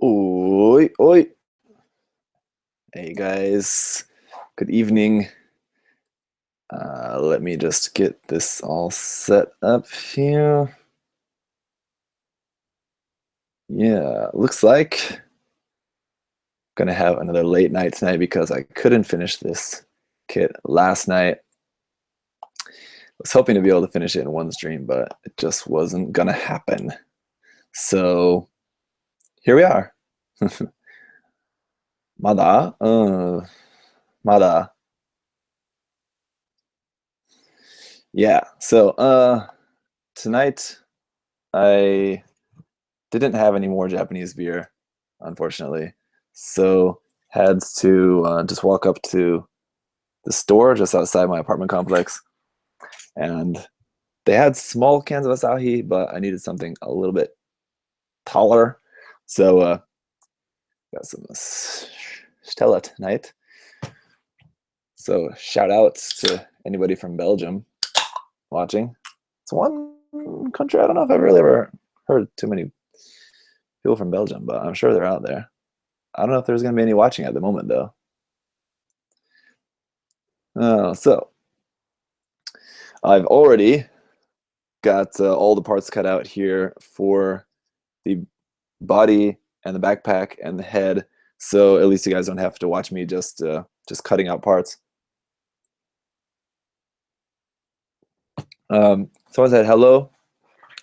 Oi, oi. Hey guys, good evening. Let me just get this all set up here. Yeah, looks like gonna have another late night tonight because I couldn't finish this kit last night. Was hoping to be able to finish it in one stream, but it just wasn't gonna happen. So here we are. Mada, mada. Yeah, so tonight I didn't have any more Japanese beer, unfortunately. So had to just walk up to the store just outside my apartment complex, and they had small cans of Asahi, but I needed something a little bit taller. So got some Stella tonight. So shout outs to anybody from Belgium watching. It's one country I don't know if I've really ever heard too many people from Belgium, but I'm sure they're out there. I don't know if there's going to be any watching at the moment, though. So I've already got all the parts cut out here for the body and the backpack and the head, so at least you guys don't have to watch me just cutting out parts. Someone said hello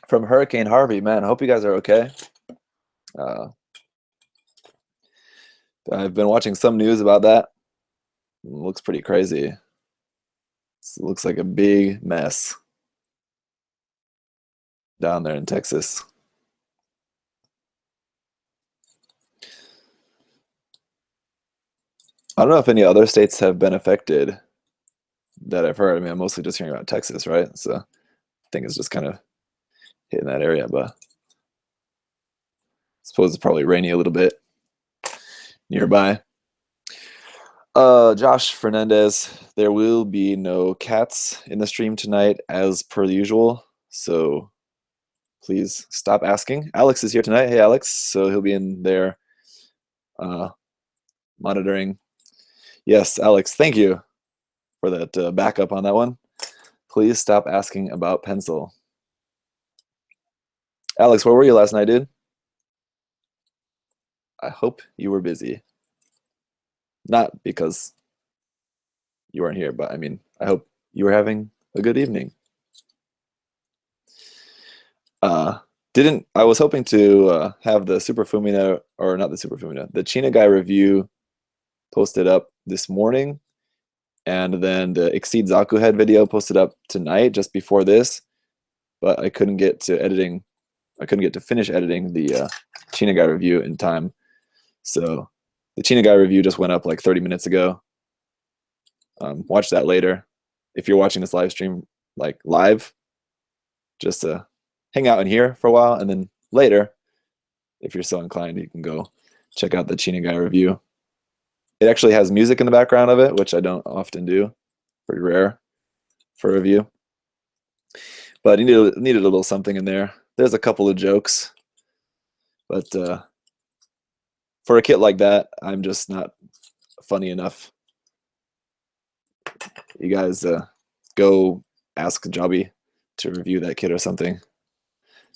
from Hurricane Harvey. Man, I hope you guys are okay. I've been watching some news about that. It looks pretty crazy. It looks like a big mess down there in Texas. I don't know if any other states have been affected that I've heard. I mean, I'm mostly just hearing about Texas, right? So I think it's just kind of hitting that area, but I suppose it's probably rainy a little bit nearby. Josh Fernandez, there will be no cats in the stream tonight as per usual, so please stop asking. Alex is here tonight. Hey, Alex. So he'll be in there monitoring. Yes, Alex, thank you for that backup on that one. Please stop asking about pencil. Alex, where were you last night, dude? I hope you were busy. Not because you weren't here, but I mean, I hope you were having a good evening. I was hoping to have the Super Fumina, or not the Super Fumina, the China Guy review posted up this morning, and then the Exceed Zaku Head video posted up tonight just before this, but I couldn't get to editing. I couldn't get to finish editing the China Guy review in time. So the China Guy review just went up like 30 minutes ago. Watch that later. If you're watching this live stream like live, just hang out in here for a while, and then later, if you're so inclined, you can go check out the China Guy review. It actually has music in the background of it, which I don't often do. Pretty rare for a review. But it needed a little something in there. There's a couple of jokes, but for a kit like that, I'm just not funny enough. You guys go ask Jobby to review that kit or something.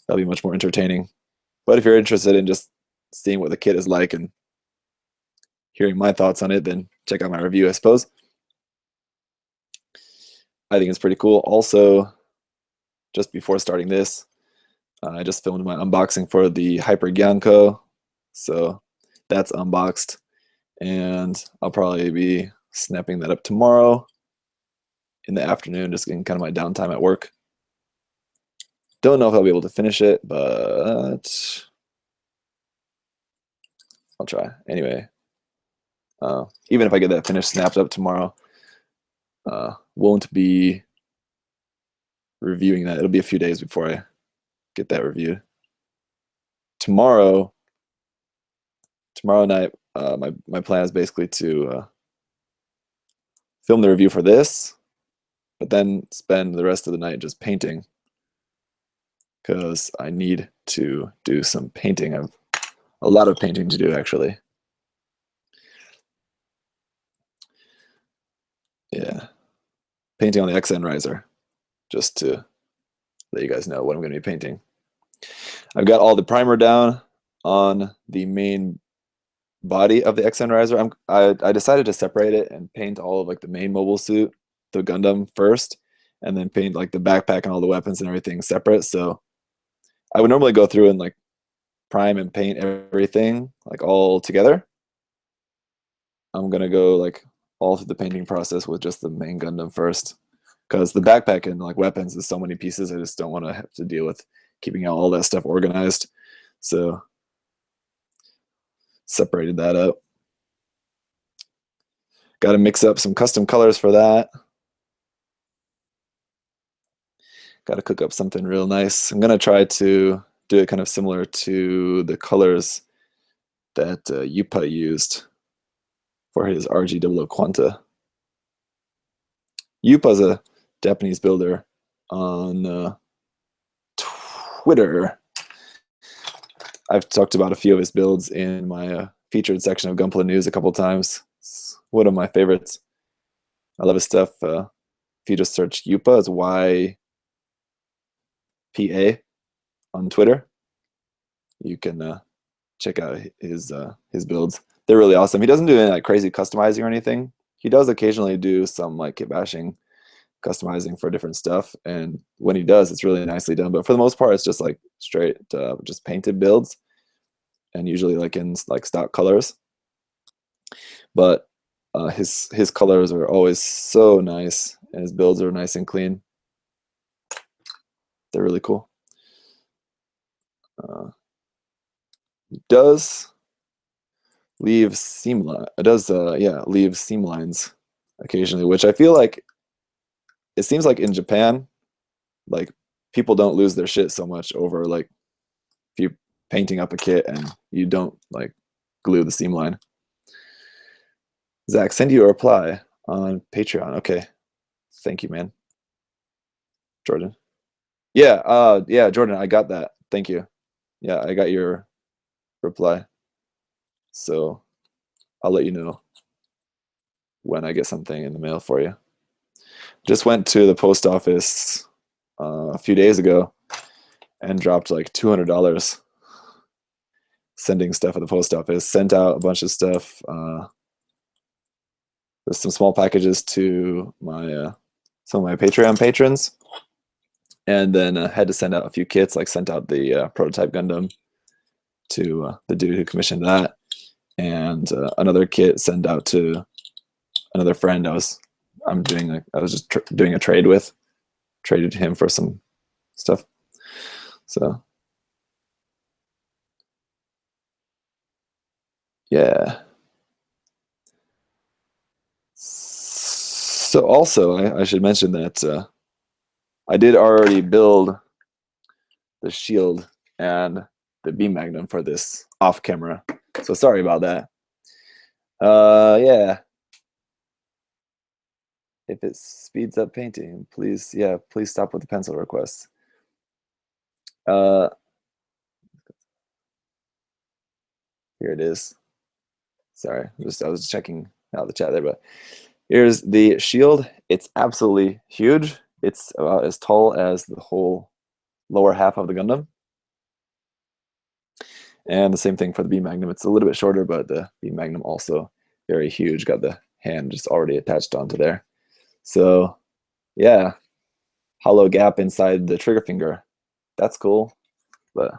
That'll be much more entertaining. But if you're interested in just seeing what the kit is like and hearing my thoughts on it, then check out my review, I suppose. I think it's pretty cool. Also, just before starting this, I just filmed my unboxing for the Hyper Gyanko. So that's unboxed, and I'll probably be snapping that up tomorrow in the afternoon, just getting kind of my downtime at work. Don't know if I'll be able to finish it, but I'll try. Anyway, even if I get that finished, snapped up tomorrow, won't be reviewing that. It'll be a few days before I get that reviewed. Tomorrow night, my plan is basically to film the review for this, but then spend the rest of the night just painting, because I need to do some painting. a lot of painting to do, actually. Yeah, painting on the XN riser, just to let you guys know what I'm going to be painting. I've got all the primer down on the main body of the XN riser. I decided to separate it and paint all of like the main mobile suit, the Gundam first, and then paint like the backpack and all the weapons and everything separate. So I would normally go through and like prime and paint everything like all together. I'm gonna go like all through the painting process with just the main Gundam first, because the backpack and like weapons is so many pieces. I just don't want to have to deal with keeping all that stuff organized. So separated that up. Got to mix up some custom colors for that. Got to cook up something real nice. I'm gonna try to do it kind of similar to the colors that Yupa used for his RG00 Quanta. Yupa's a Japanese builder on Twitter. I've talked about a few of his builds in my featured section of Gunpla News a couple times. It's one of my favorites. I love his stuff. If you just search Yupa, it's YPA on Twitter, you can check out his builds. They're really awesome. He doesn't do any like crazy customizing or anything. He does occasionally do some like kit bashing customizing for different stuff, and when he does, it's really nicely done. But for the most part, it's just like straight just painted builds, and usually like in like stock colors. But his colors are always so nice, and his builds are nice and clean. They're really cool. Does leave seam leave seam lines occasionally, which I feel like it seems like in Japan, like people don't lose their shit so much over like if you're painting up a kit and you don't like glue the seam line. Zach, send you a reply on Patreon. Okay, thank you, man. Jordan. Yeah, Jordan, I got that. Thank you. Yeah, I got your reply. So I'll let you know when I get something in the mail for you. Just went to the post office a few days ago and dropped like $200 sending stuff at the post office. Sent out a bunch of stuff. There's some small packages to my some of my Patreon patrons, and then had to send out a few kits. Like sent out the prototype Gundam to the dude who commissioned that, and another kit sent out to another friend I was just doing a trade with. Traded him for some stuff. So yeah. So also I should mention that I did already build the shield and the beam magnum for this off camera. So sorry about that. Yeah. If it speeds up painting, please stop with the pencil requests. Here it is. Sorry, I was checking out the chat there, but here's the shield. It's absolutely huge. It's about as tall as the whole lower half of the Gundam. And the same thing for the beam magnum. It's a little bit shorter, but the beam magnum also very huge. Got the hand just already attached onto there. So yeah, hollow gap inside the trigger finger. That's cool, but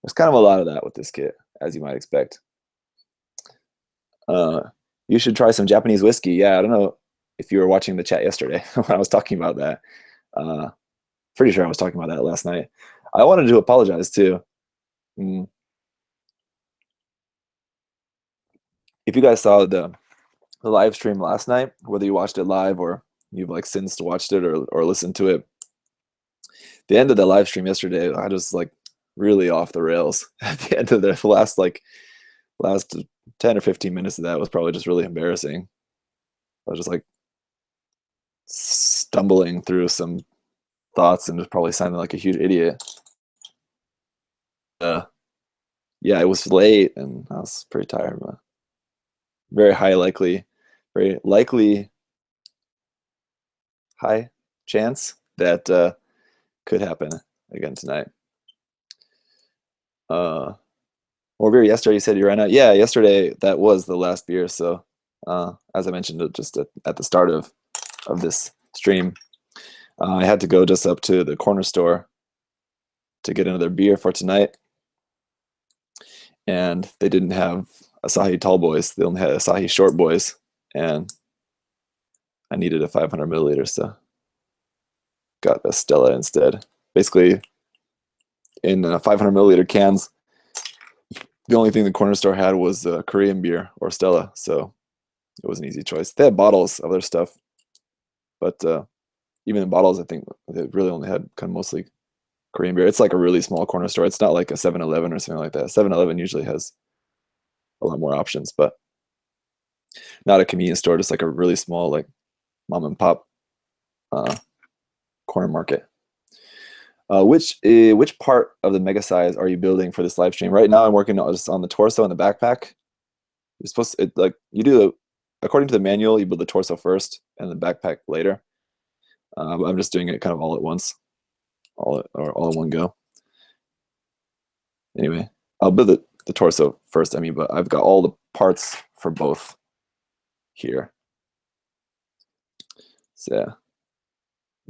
there's kind of a lot of that with this kit, as you might expect. You should try some Japanese whiskey. Yeah, I don't know if you were watching the chat yesterday when I was talking about that. Pretty sure I was talking about that last night. I wanted to apologize too. If you guys saw the live stream last night, whether you watched it live or you've like since watched it or listened to it, the end of the live stream yesterday, I was like really off the rails. At the end of the last 10 or 15 minutes of that was probably just really embarrassing. I was just like stumbling through some thoughts and just probably sounding like a huge idiot. yeah, it was late and I was pretty tired. But very very likely high chance that could happen again tonight. More beer yesterday, you said you ran out. Yeah, yesterday that was the last beer. So as I mentioned just at the start of this stream, I had to go just up to the corner store to get another beer for tonight. And they didn't have Asahi Tall Boys. They only had Asahi Short Boys. And I needed a 500 milliliter, so got a Stella instead. Basically, in 500 milliliter cans, the only thing the corner store had was Korean beer or Stella, so it was an easy choice. They had bottles of their stuff, but even in bottles, I think they really only had kind of mostly Korean beer. It's like a really small corner store. It's not like a 7-Eleven or something like that. 7-Eleven usually has a lot more options, but not a convenience store, just like a really small, like mom and pop corner market. Which part of the MegaSize are you building for this live stream? Right now, I'm working just on the torso and the backpack. You're supposed to, according to the manual, you build the torso first and the backpack later. But I'm just doing it kind of all at once, all in one go. Anyway, I'll build the torso first. I mean, but I've got all the parts for both here. So yeah,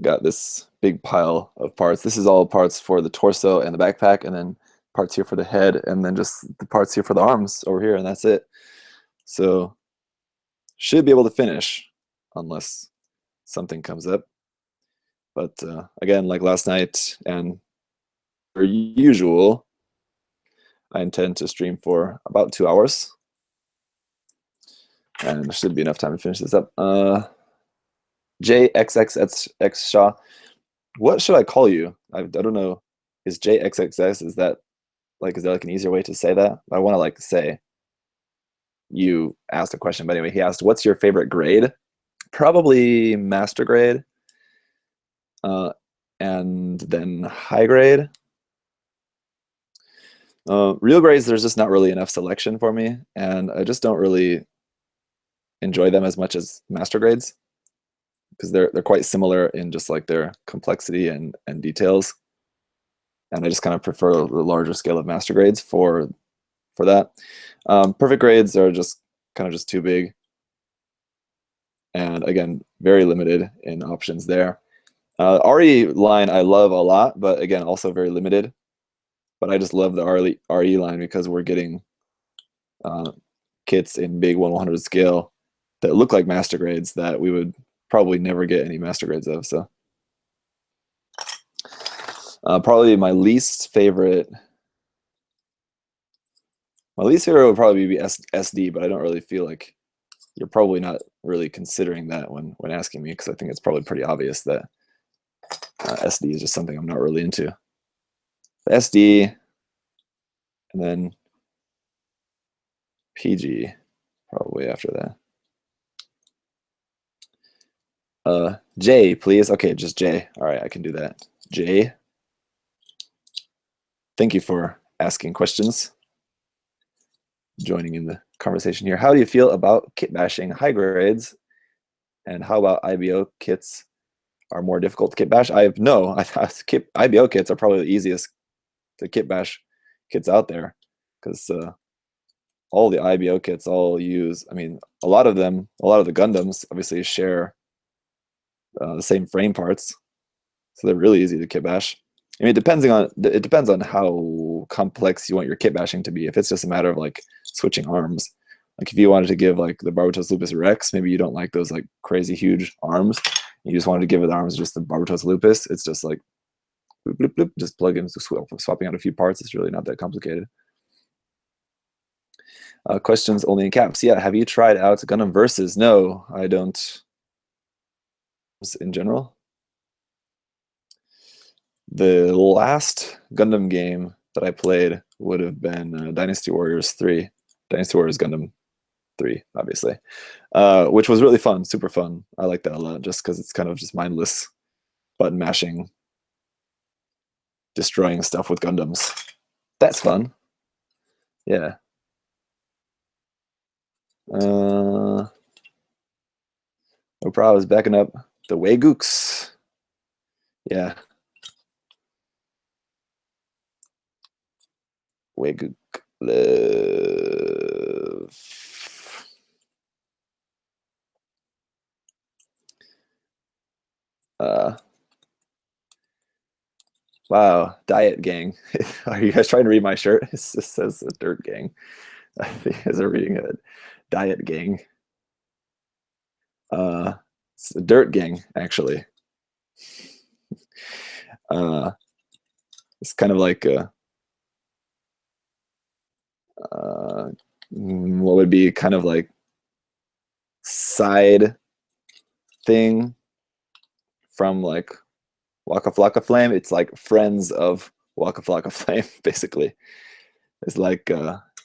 got this big pile of parts. This is all parts for the torso and the backpack, and then parts here for the head, and then just the parts here for the arms over here, and that's it. So should be able to finish unless something comes up. But again, like last night and per usual, I intend to stream for about 2 hours. And there should be enough time to finish this up. JXXX Shaw, what should I call you? I don't know. Is JXXX, is there like an easier way to say that? I want to like say you asked a question, but anyway, he asked, what's your favorite grade? Probably master grade. And then high grade. Real grades, there's just not really enough selection for me, and I just don't really enjoy them as much as master grades because they're quite similar in just like their complexity and details, and I just kind of prefer the larger scale of master grades for that. Perfect grades are just kind of just too big, and again, very limited in options there. RE line I love a lot, but again, also very limited. But I just love the RE line because we're getting kits in big 1/100 scale that look like master grades that we would probably never get any master grades of. So probably my least favorite would probably be SD, but I don't really feel like you're probably not really considering that when asking me, because I think it's probably pretty obvious that SD is just something I'm not really into. SD, and then PG probably after that. J, please. Okay, just J. All right, I can do that. J. Thank you for asking questions, joining in the conversation here. How do you feel about kit bashing high grades, and how about IBO kits are more difficult to kit bash? IBO kits are probably the easiest to kit bash kits out there, because all the IBO kits all use, I mean, a lot of the Gundams obviously share the same frame parts, so they're really easy to kit bash. I mean, it depends on how complex you want your kit bashing to be. If it's just a matter of like switching arms, like if you wanted to give like the Barbatos Lupus Rex, maybe you don't like those like crazy huge arms. You just wanted to give it the arms just the Barbatos Lupus. It's just like bloop, bloop, bloop, just plug in, swapping out a few parts. It's really not that complicated. Questions only in caps. Yeah, have you tried out Gundam Versus? No, I don't. In general, the last Gundam game that I played would have been Dynasty Warriors 3. Dynasty Warriors Gundam 3, obviously, which was really fun, super fun. I like that a lot, just because it's kind of just mindless button mashing, destroying stuff with Gundams. That's fun. Yeah. No problem. Backing up the Waygooks. Yeah. Waygook live. Wow, Diet Gang. Are you guys trying to read my shirt? It just says the Dirt Gang. I think you guys are reading it. Diet Gang. It's the Dirt Gang, actually. It's kind of like what would be kind of like side thing from like Waka Flocka Flame. It's like friends of Waka Flocka Flame, basically. It's like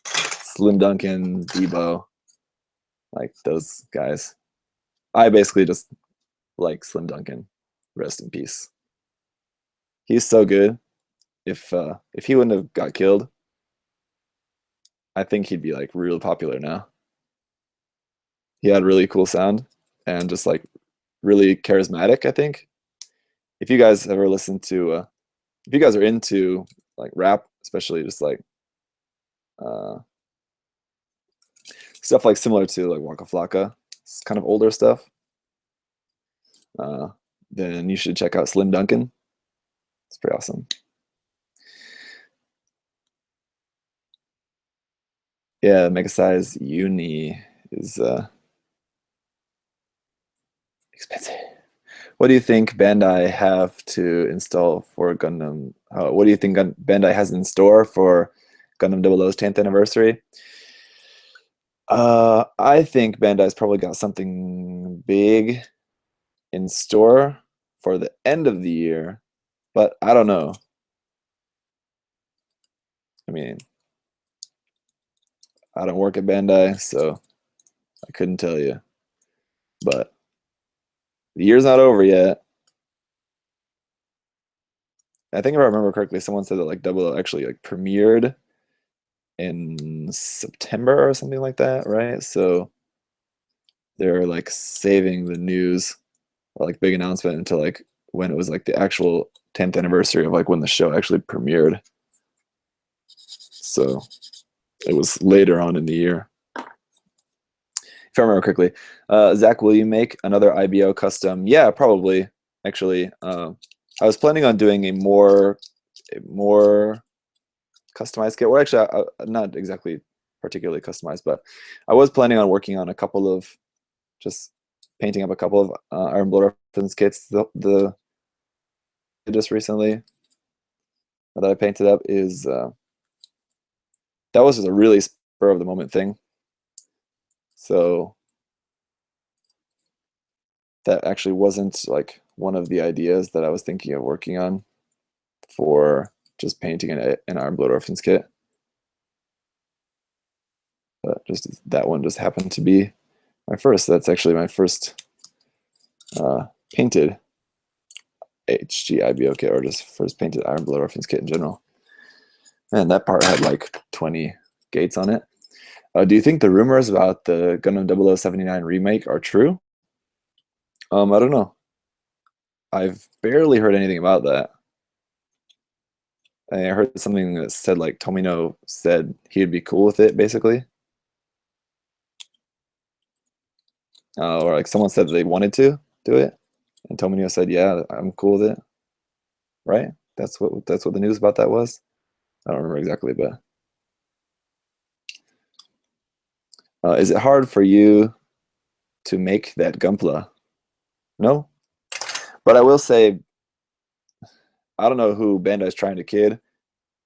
Slim Duncan, Debo, like those guys. I basically just like Slim Duncan. Rest in peace. He's so good. If he wouldn't have got killed, I think he'd be like real popular now. He had really cool sound and just like really charismatic, I think. If you guys ever listen to if you guys are into like rap, especially just like uh stuff like similar to like Waka Flocka, it's kind of older stuff, uh, then you should check out Slim Duncan. It's pretty awesome. Yeah, MegaSize Uni is expensive. What do you think Bandai have to install for Gundam? What do you think Bandai has in store for Gundam 00's 10th anniversary? I think Bandai's probably got something big in store for the end of the year, but I don't know. I mean, I don't work at Bandai, so I couldn't tell you. But the year's not over yet. I think if I remember correctly, someone said that like 00 actually like premiered in September or something like that, right? So they're like saving the news, or, like big announcement until like when it was like the actual 10th anniversary of like when the show actually premiered. So it was later on in the year. If I remember correctly. Zach, will you make another IBO custom? Yeah, probably. Actually, I was planning on doing a more customized kit. Well, actually, not exactly particularly customized, but I was planning on working on a couple of just painting up a couple of Iron Blood Orphans kits. The just recently that I painted up is that was just a really spur of the moment thing. So that actually wasn't like one of the ideas that I was thinking of working on for just painting an Iron Blood Orphans kit. But just that one just happened to be my first. That's actually my first painted HG IBO kit, or just first painted Iron Blood Orphans kit in general. And that part had like 20 gates on it. Do you think the rumors about the Gundam 0079 remake are true? I don't know. I've barely heard anything about that. I heard something that said like Tomino said he'd be cool with it, basically. Or like someone said they wanted to do it, and Tomino said, "Yeah, I'm cool with it." Right? That's what the news about that was. I don't remember exactly, but is it hard for you to make that Gunpla? No, but I will say I don't know who Bandai's trying to kid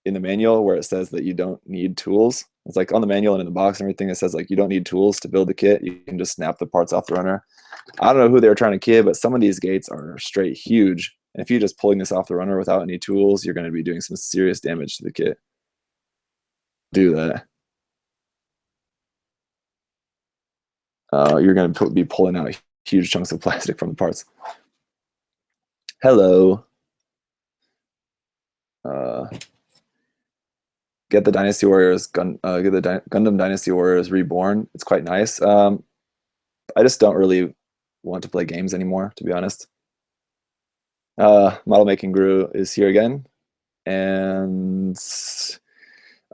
in the manual where it says that you don't need tools. It's like on the manual and in the box and everything, it says like you don't need tools to build the kit. You can just snap the parts off the runner. I don't know who they were trying to kid, but some of these gates are straight huge. And if you're just pulling this off the runner without any tools, you're going to be doing some serious damage to the kit. Do that. You're going to be pulling out huge chunks of plastic from the parts. Hello. get the Dynasty Warriors get the Gundam Dynasty Warriors Reborn. It's quite nice. I just don't really want to play games anymore, to be honest. Model Making Guru is here again, and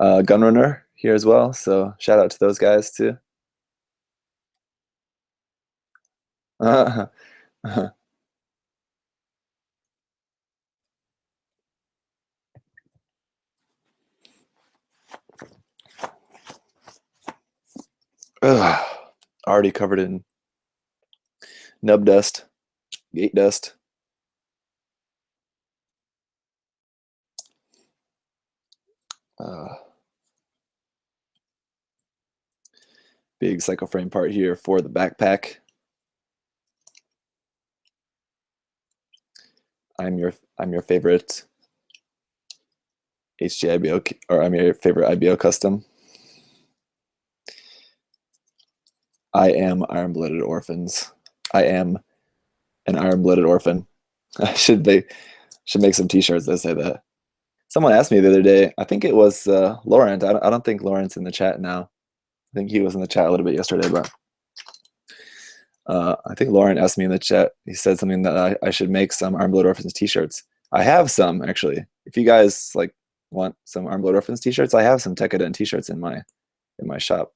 Gunrunner here as well. So shout out to those guys too. Already covered in nub dust, gate dust. Big cycle frame part here for the backpack. I'm your favorite HG or I'm your favorite IBO custom. I am Iron-Blooded Orphans. I am an Iron-Blooded Orphan. should make some T-shirts that say that. Someone asked me the other day. I think it was Laurent. I don't think Laurent's in the chat now. I think he was in the chat a little bit yesterday, but I think Laurent asked me in the chat. He said something that I should make some Iron-Blooded Orphans T-shirts. I have some actually. If you guys like want some Iron-Blooded Orphans T-shirts, I have some Tekkaden T-shirts in my shop.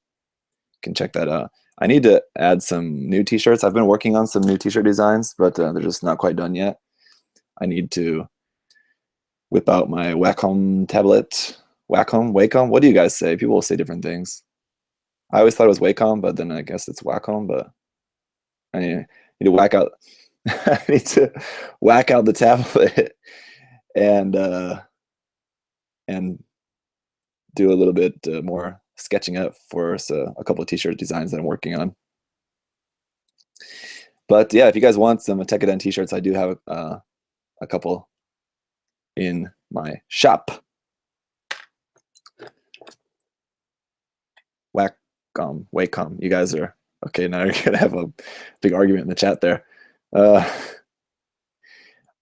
You can check that out. I need to add some new T-shirts. I've been working on some new T-shirt designs, but they're just not quite done yet. I need to whip out my Wacom tablet. Wacom? What do you guys say? People will say different things. I always thought it was Wacom, but then I guess it's Wacom. But I need to whack out. I need to whack out the tablet and do a little bit more sketching up for a couple of T-shirt designs that I'm working on. But yeah, if you guys want some Tekkaden T-shirts, I do have a couple in my shop. Wacom. You guys are okay. Now you're gonna have a big argument in the chat there.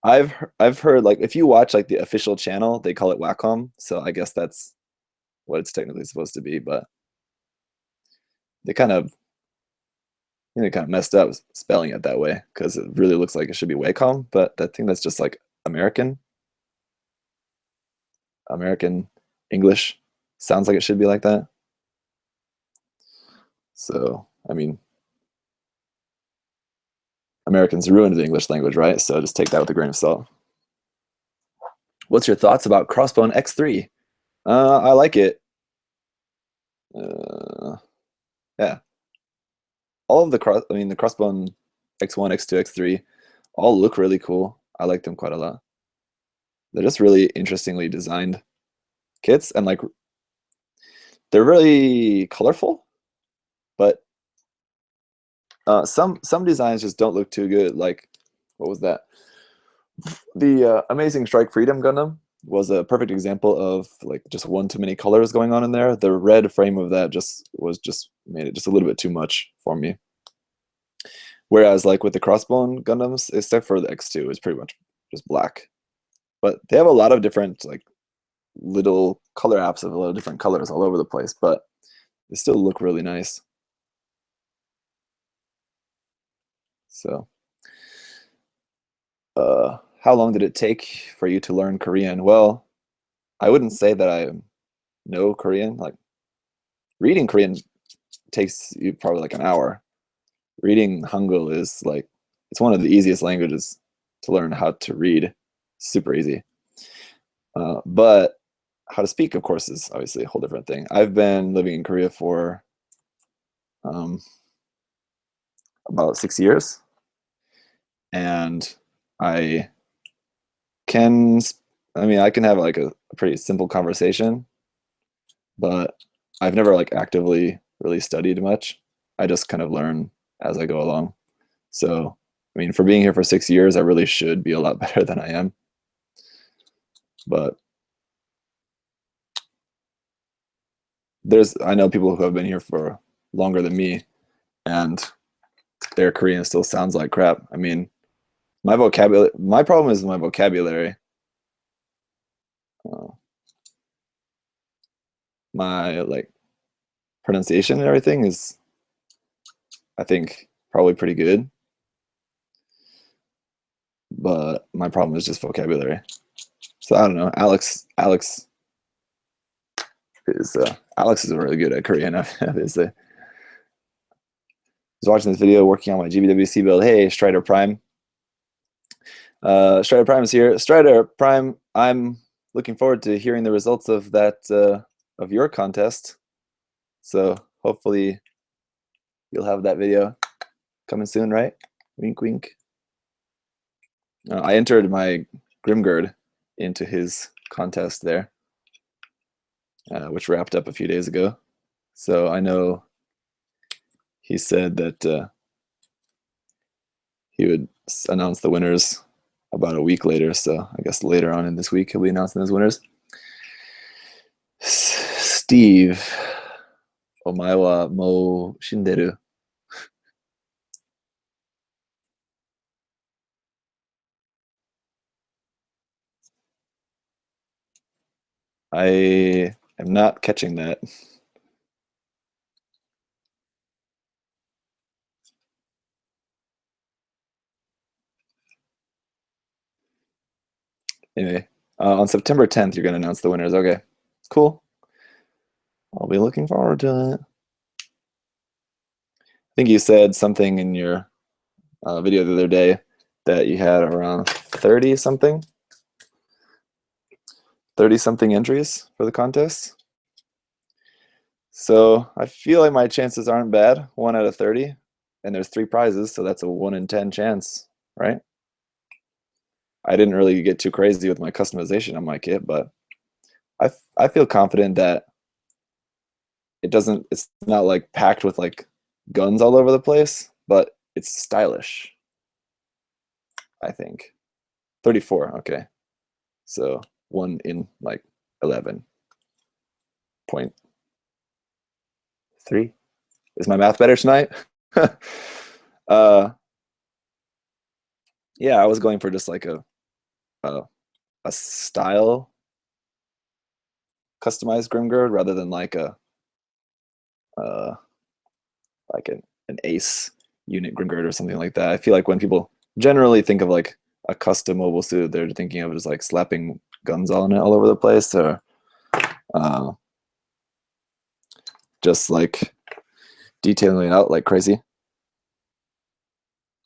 I've heard, like, if you watch like the official channel, they call it Wacom, so I guess that's what it's technically supposed to be. But they kind of messed up spelling it that way because it really looks like it should be Wacom, but I think that's just like American English. Sounds like it should be like that. So, I mean, Americans ruined the English language, right? So just take that with a grain of salt. What's your thoughts about Crossbone X3? I like it. Yeah. All of the Crossbone X1, X2, X3 all look really cool. I like them quite a lot. They're just really interestingly designed kits, and like they're really colorful, but some designs just don't look too good. Like, what was that? The Amazing Strike Freedom Gundam was a perfect example of like just one too many colors going on in there. The red frame of that just made it just a little bit too much for me. Whereas like with the Crossbone Gundams, except for the X2, is pretty much just black. But they have a lot of different like little color apps of a lot of different colors all over the place, but they still look really nice. So, how long did it take for you to learn Korean? Well, I wouldn't say that I know Korean. Like, reading Korean takes you probably like an hour. Reading Hangul is like, it's one of the easiest languages to learn how to read. Super easy. But how to speak, of course, is obviously a whole different thing. I've been living in Korea for about 6 years, and I can have like a pretty simple conversation, but I've never like actively really studied much. I just kind of learn as I go along. So, I mean, for being here for 6 years, I really should be a lot better than I am. But I know people who have been here for longer than me, and their Korean still sounds like crap. I mean, my problem is my vocabulary. my like pronunciation and everything is, I think, probably pretty good. But my problem is just vocabulary. So I don't know. Alex is really good at Korean, obviously. I was watching this video working on my GBWC build. Hey, Strider Prime. Strider Prime is here. Strider Prime, I'm looking forward to hearing the results of that of your contest. So hopefully you'll have that video coming soon, right? Wink, wink. I entered my Grimgird into his contest there, which wrapped up a few days ago. So I know he said that he would announce the winners about a week later. So I guess later on in this week he'll be announcing his winners. Steve, omae wa mou shinderu. I am not catching that. Anyway, on September 10th, you're going to announce the winners. Okay, cool. I'll be looking forward to it. I think you said something in your video the other day that you had around 30 something entries for the contest. So I feel like my chances aren't bad, 1 out of 30, and there's 3 prizes, so that's a 1 in 10 chance, right? I didn't really get too crazy with my customization on my kit, but I feel confident that it's not like packed with like guns all over the place, but it's stylish, I think. 34, okay. So 1 in like 11.3. Is my math better tonight? Yeah, I was going for just like a style customized Grimgird rather than like an ace unit Grimgird or something like that. I feel like when people generally think of like a custom mobile suit, they're thinking of just like slapping guns on it all over the place, or just like detailing it out like crazy.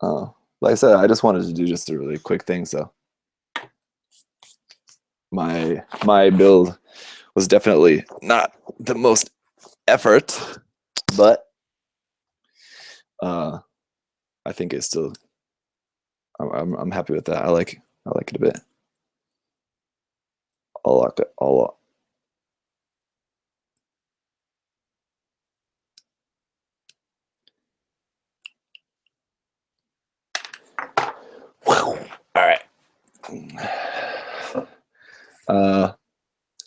Like I said, I just wanted to do just a really quick thing, so my build was definitely not the most effort, but I think it's still, I'm happy with that. I like it a bit. I'll lock it all up. All right.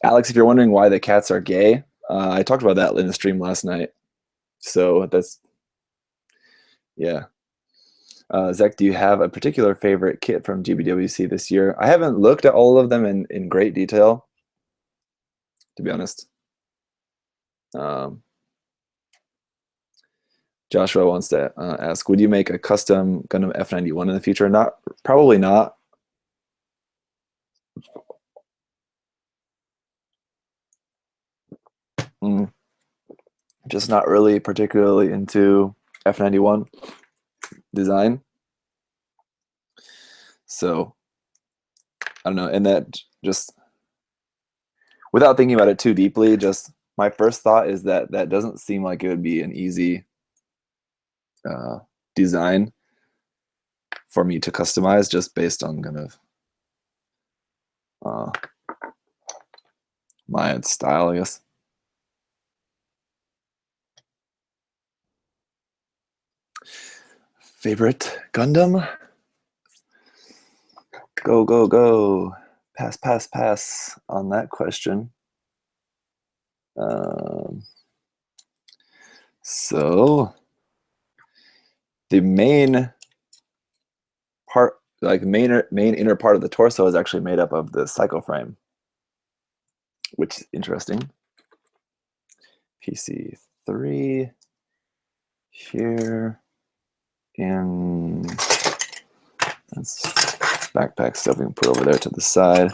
Alex, if you're wondering why the cats are gay, I talked about that in the stream last night. So that's, yeah. Zach, do you have a particular favorite kit from GBWC this year? I haven't looked at all of them in great detail, to be honest. Joshua wants to ask, would you make a custom Gundam F91 in the future? Probably not. Just not really particularly into F91 design. So I don't know, and that just, without thinking about it too deeply, just my first thought is that that doesn't seem like it would be an easy design for me to customize just based on kind of my style, I guess. Favorite Gundam? Go, go, go. Pass, pass, pass on that question. So the main part, like main inner part of the torso, is actually made up of the cycle frame, which is interesting. PC3 here in that's backpack stuff we can put over there to the side.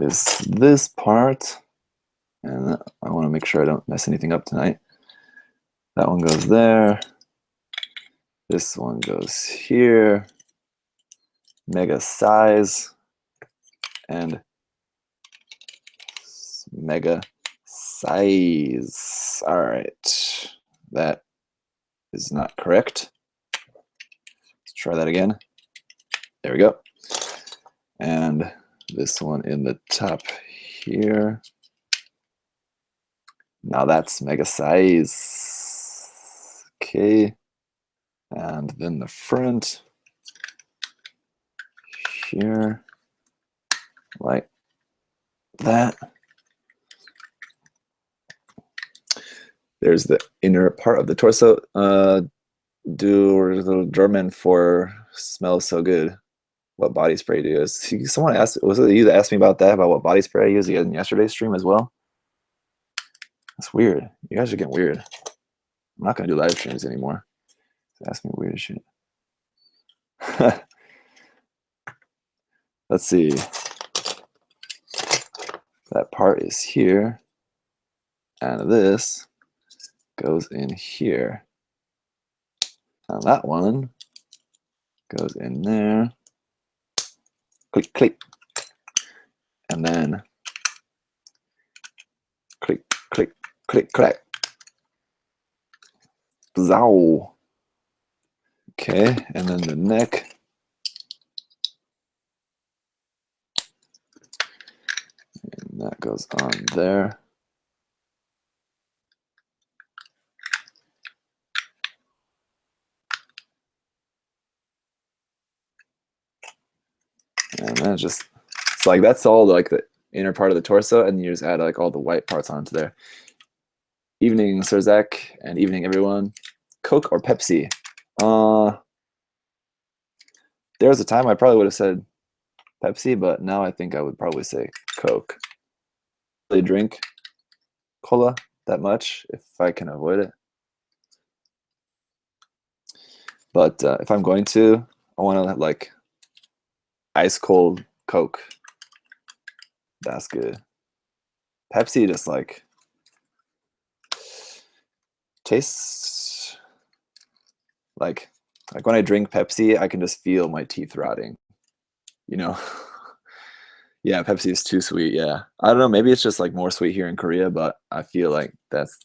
Is this part, and I want to make sure I don't mess anything up tonight. That one goes there. This one goes here. MegaSize and MegaSize. All right, that is not correct. Let's try that again. There we go. And this one in the top here. Now that's MegaSize. Okay. And then the front here, like that. There's the inner part of the torso. Do the German for smells so good. What body spray do you use? Someone asked, was it you that asked me about that, about what body spray I used in yesterday's stream as well? That's weird. You guys are getting weird. I'm not gonna do live streams anymore. Ask me weird shit. Let's see. That part is here, and this goes in here. And that one goes in there. Click, click. And then click, click, click, clack. Zow. Okay, and then the neck. And that goes on there. And then just, it's like that's all like the inner part of the torso, and you just add like all the white parts onto there. Evening, Sir Zach, and evening, everyone. Coke or Pepsi? There was a time I probably would have said Pepsi, but now I think I would probably say Coke. I really drink cola that much if I can avoid it. But if I'm going to, I want to have like ice cold Coke. That's good. Pepsi just like tastes like when I drink Pepsi, I can just feel my teeth rotting. You know? Yeah, Pepsi is too sweet. Yeah. I don't know. Maybe it's just like more sweet here in Korea, but I feel like that's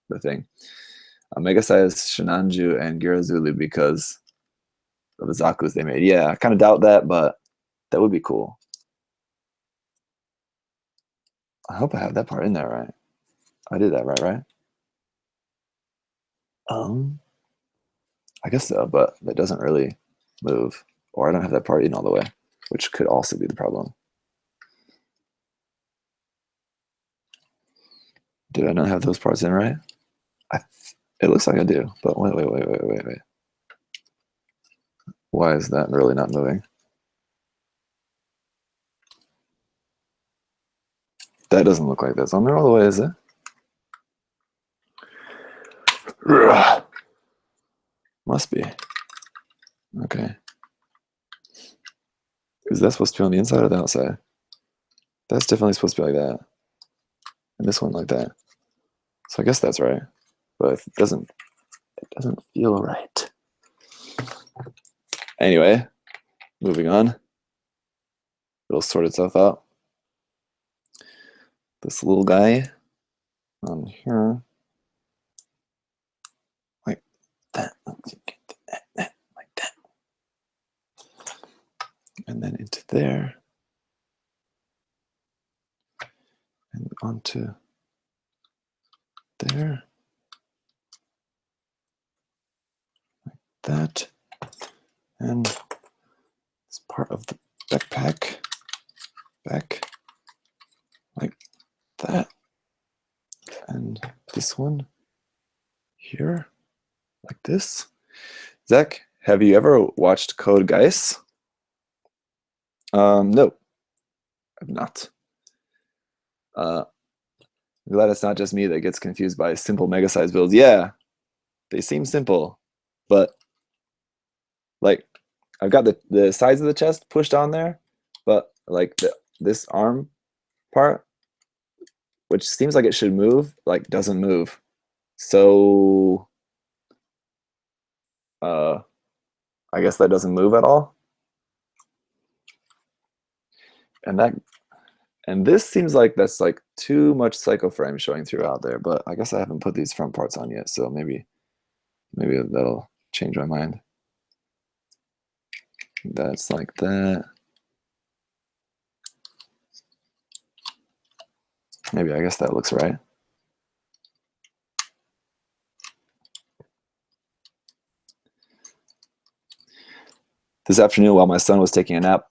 the thing. MegaSize Shinanju and Girazulu because of the Zakus they made. Yeah, I kind of doubt that, but that would be cool. I hope I have that part in there right. I did that right? I guess so, but that doesn't really move. Or I don't have that part in all the way, which could also be the problem. Did I not have those parts in right? It looks like I do, but wait. Why is that really not moving? That doesn't look like that's on there all the way, is it? Must be. Okay. Is that supposed to be on the inside or the outside? That's definitely supposed to be like that. And this one like that. So I guess that's right. But it doesn't feel right. Anyway, moving on. It'll sort itself out. This little guy on here. Like that. Like that. And then into there. And onto there. Like that. And it's part of the backpack. Back. Like that. And this one here. Like this. Zach, have you ever watched Code Geass? No, I've not. I'm glad it's not just me that gets confused by simple MegaSize builds. Yeah, they seem simple, but like I've got the sides of the chest pushed on there, but like this arm part, which seems like it should move, like doesn't move. So I guess that doesn't move at all. And this seems like that's like too much psycho frame showing through out there, but I guess I haven't put these front parts on yet, so maybe that'll change my mind. That's like that. Maybe I guess that looks right. This afternoon, while my son was taking a nap,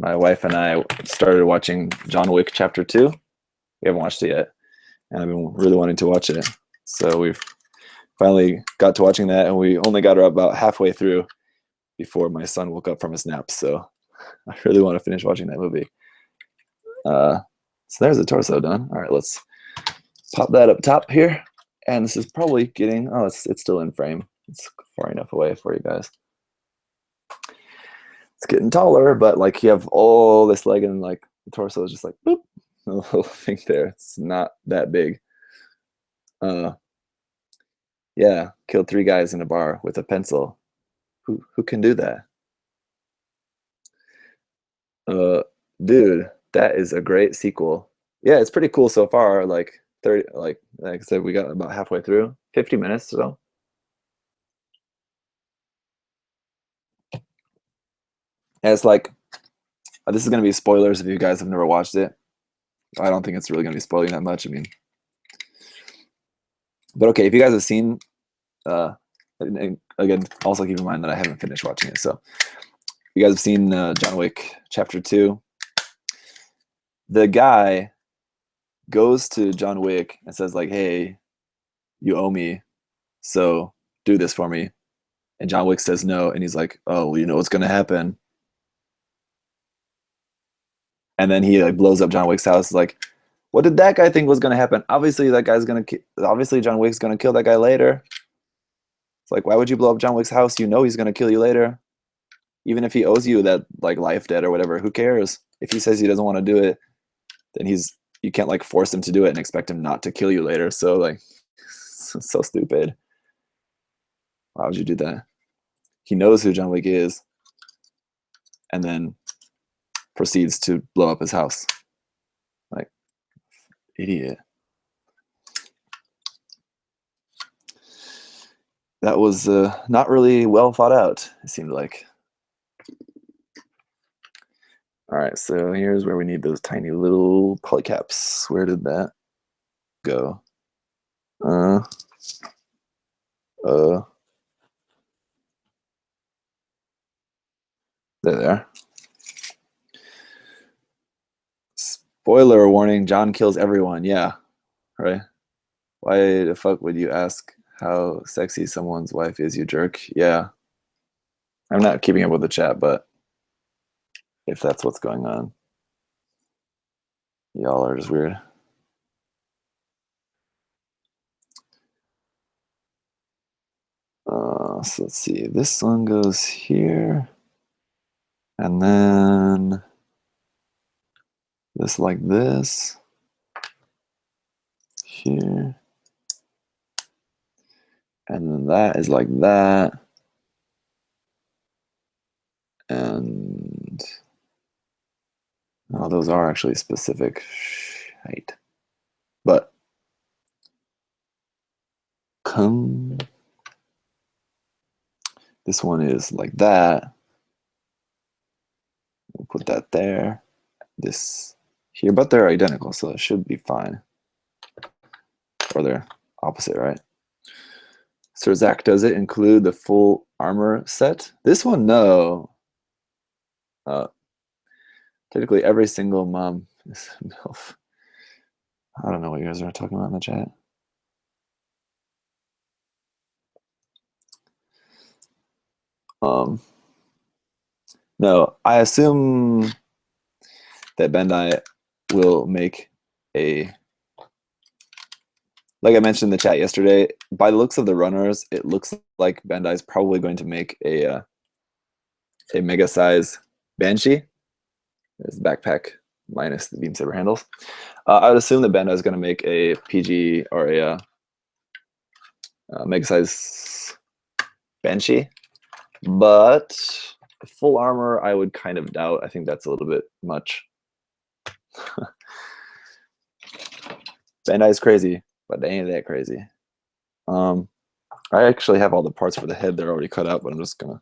my wife and I started watching John Wick Chapter 2. We haven't watched it yet, and I've been really wanting to watch it. So we've finally got to watching that, and we only got her about halfway through before my son woke up from his nap. So I really want to finish watching that movie. So there's the torso done. All right, let's pop that up top here. And this is probably getting, oh, it's still in frame. It's far enough away for you guys. It's getting taller, but like you have all this leg and like the torso is just like, boop, a little thing there. It's not that big. Yeah, killed 3 guys in a bar with a pencil. Who can do that? Dude, that is a great sequel. Yeah, it's pretty cool so far. Like 30, like I said, we got about halfway through. 50 minutes or so. And it's like, this is gonna be spoilers if you guys have never watched it. I don't think it's really gonna be spoiling that much. I mean, but okay, if you guys have seen, and again, also keep in mind that I haven't finished watching it. So, you guys have seen John Wick Chapter 2. The guy goes to John Wick and says like, "Hey, you owe me, so do this for me." And John Wick says no, and he's like, "Oh, well, you know what's gonna happen." And then he like blows up John Wick's house. Like, what did that guy think was gonna happen? Obviously, that guy's gonna. Obviously, John Wick's gonna kill that guy later. It's like, why would you blow up John Wick's house? You know he's gonna kill you later. Even if he owes you that like life debt or whatever, who cares? If he says he doesn't want to do it, then you can't like force him to do it and expect him not to kill you later. So like, so stupid. Why would you do that? He knows who John Wick is, and then proceeds to blow up his house. Like, idiot. That was not really well thought out, it seemed like. All right, so here's where we need those tiny little polycaps. Where did that go? There they are. Spoiler warning, John kills everyone. Yeah, right? Why the fuck would you ask how sexy someone's wife is, you jerk? Yeah. I'm not keeping up with the chat, but if that's what's going on, y'all are just weird. So let's see. This one goes here. And then this like this. Here. And then that is like that. And oh, those are actually specific height. But this one is like that. We'll put that there. This here, but they're identical, so it should be fine. Or they're opposite, right? Sir Zach, does it include the full armor set? This one, no. Typically, every single mom is MILF. I don't know what you guys are talking about in the chat. No, I assume that Bandai will make a like I mentioned in the chat yesterday, by the looks of the runners, it looks like Bandai's probably going to make a MegaSize Banshee. There's the backpack minus the beam saber handles. I would assume that Bandai is going to make a PG or a MegaSize Banshee, but full armor I would kind of doubt. I think that's a little bit much. Bandai's crazy, but they ain't that crazy. I actually have all the parts for the head. They're already cut out, but I'm just gonna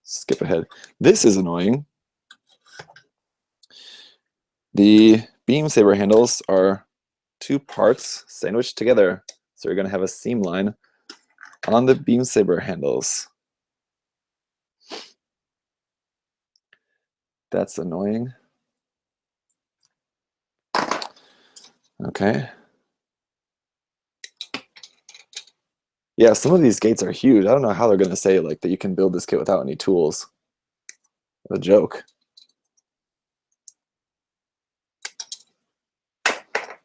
skip ahead. This is annoying. The beam saber handles are 2 parts sandwiched together. So you're gonna have a seam line on the beam saber handles. That's annoying. Okay. Yeah, some of these gates are huge. I don't know how they're gonna say like that you can build this kit without any tools. What a joke.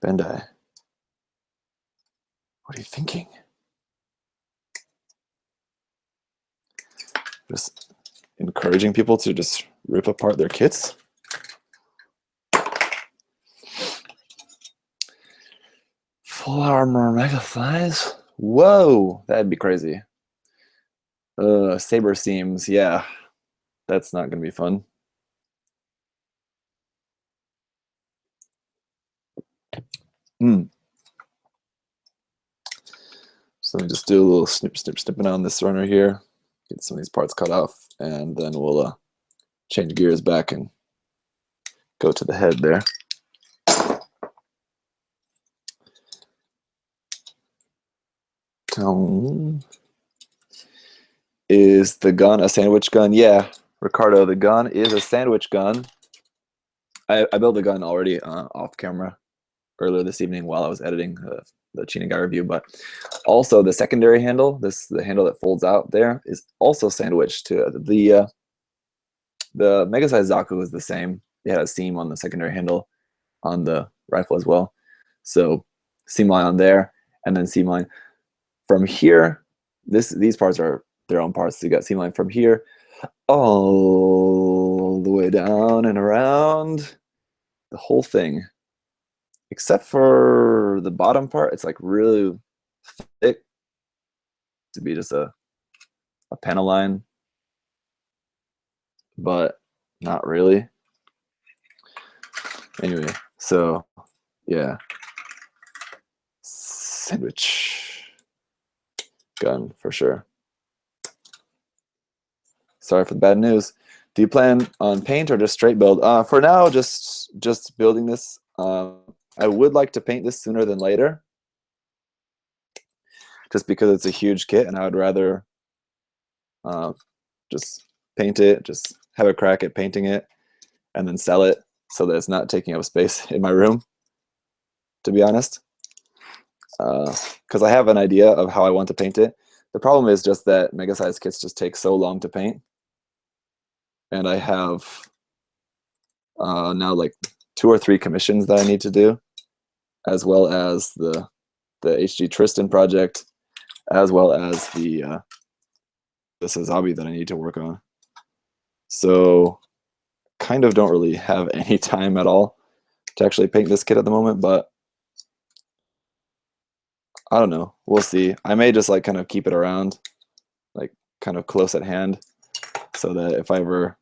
Bandai. What are you thinking? Just encouraging people to just rip apart their kits? Full armor MegaSize? Whoa, that'd be crazy. Saber seams, yeah. That's not gonna be fun. So let me just do a little snipping on this runner here. Get some of these parts cut off, and then we'll change gears back and go to the head there. Is the gun a sandwich gun? Yeah, Ricardo, the gun is a sandwich gun. I built the gun already off camera earlier this evening while I was editing the China Guy review, but also the secondary handle, the handle that folds out there, is also sandwiched to the MegaSize Zaku is the same. It had a seam on the secondary handle on the rifle as well. So seam line on there, and then seam line from here. These parts are their own parts. So you got seam line from here all the way down and around the whole thing, except for the bottom part. It's like really thick to be just a panel line, but not really. Anyway, so yeah, sandwich gun for sure. Sorry for the bad news. Do you plan on paint or just straight build? For now, just building this. I would like to paint this sooner than later, just because it's a huge kit, and I would rather just paint it, just have a crack at painting it, and then sell it so that it's not taking up space in my room, to be honest. Because I have an idea of how I want to paint it. The problem is just that MegaSize kits just take so long to paint. And I have now like 2 or 3 commissions that I need to do, as well as the HG Tristan project, as well as the Sazabi that I need to work on. So kind of don't really have any time at all to actually paint this kit at the moment, but I don't know. We'll see. I may just like kind of keep it around, like kind of close at hand, so that if I ever,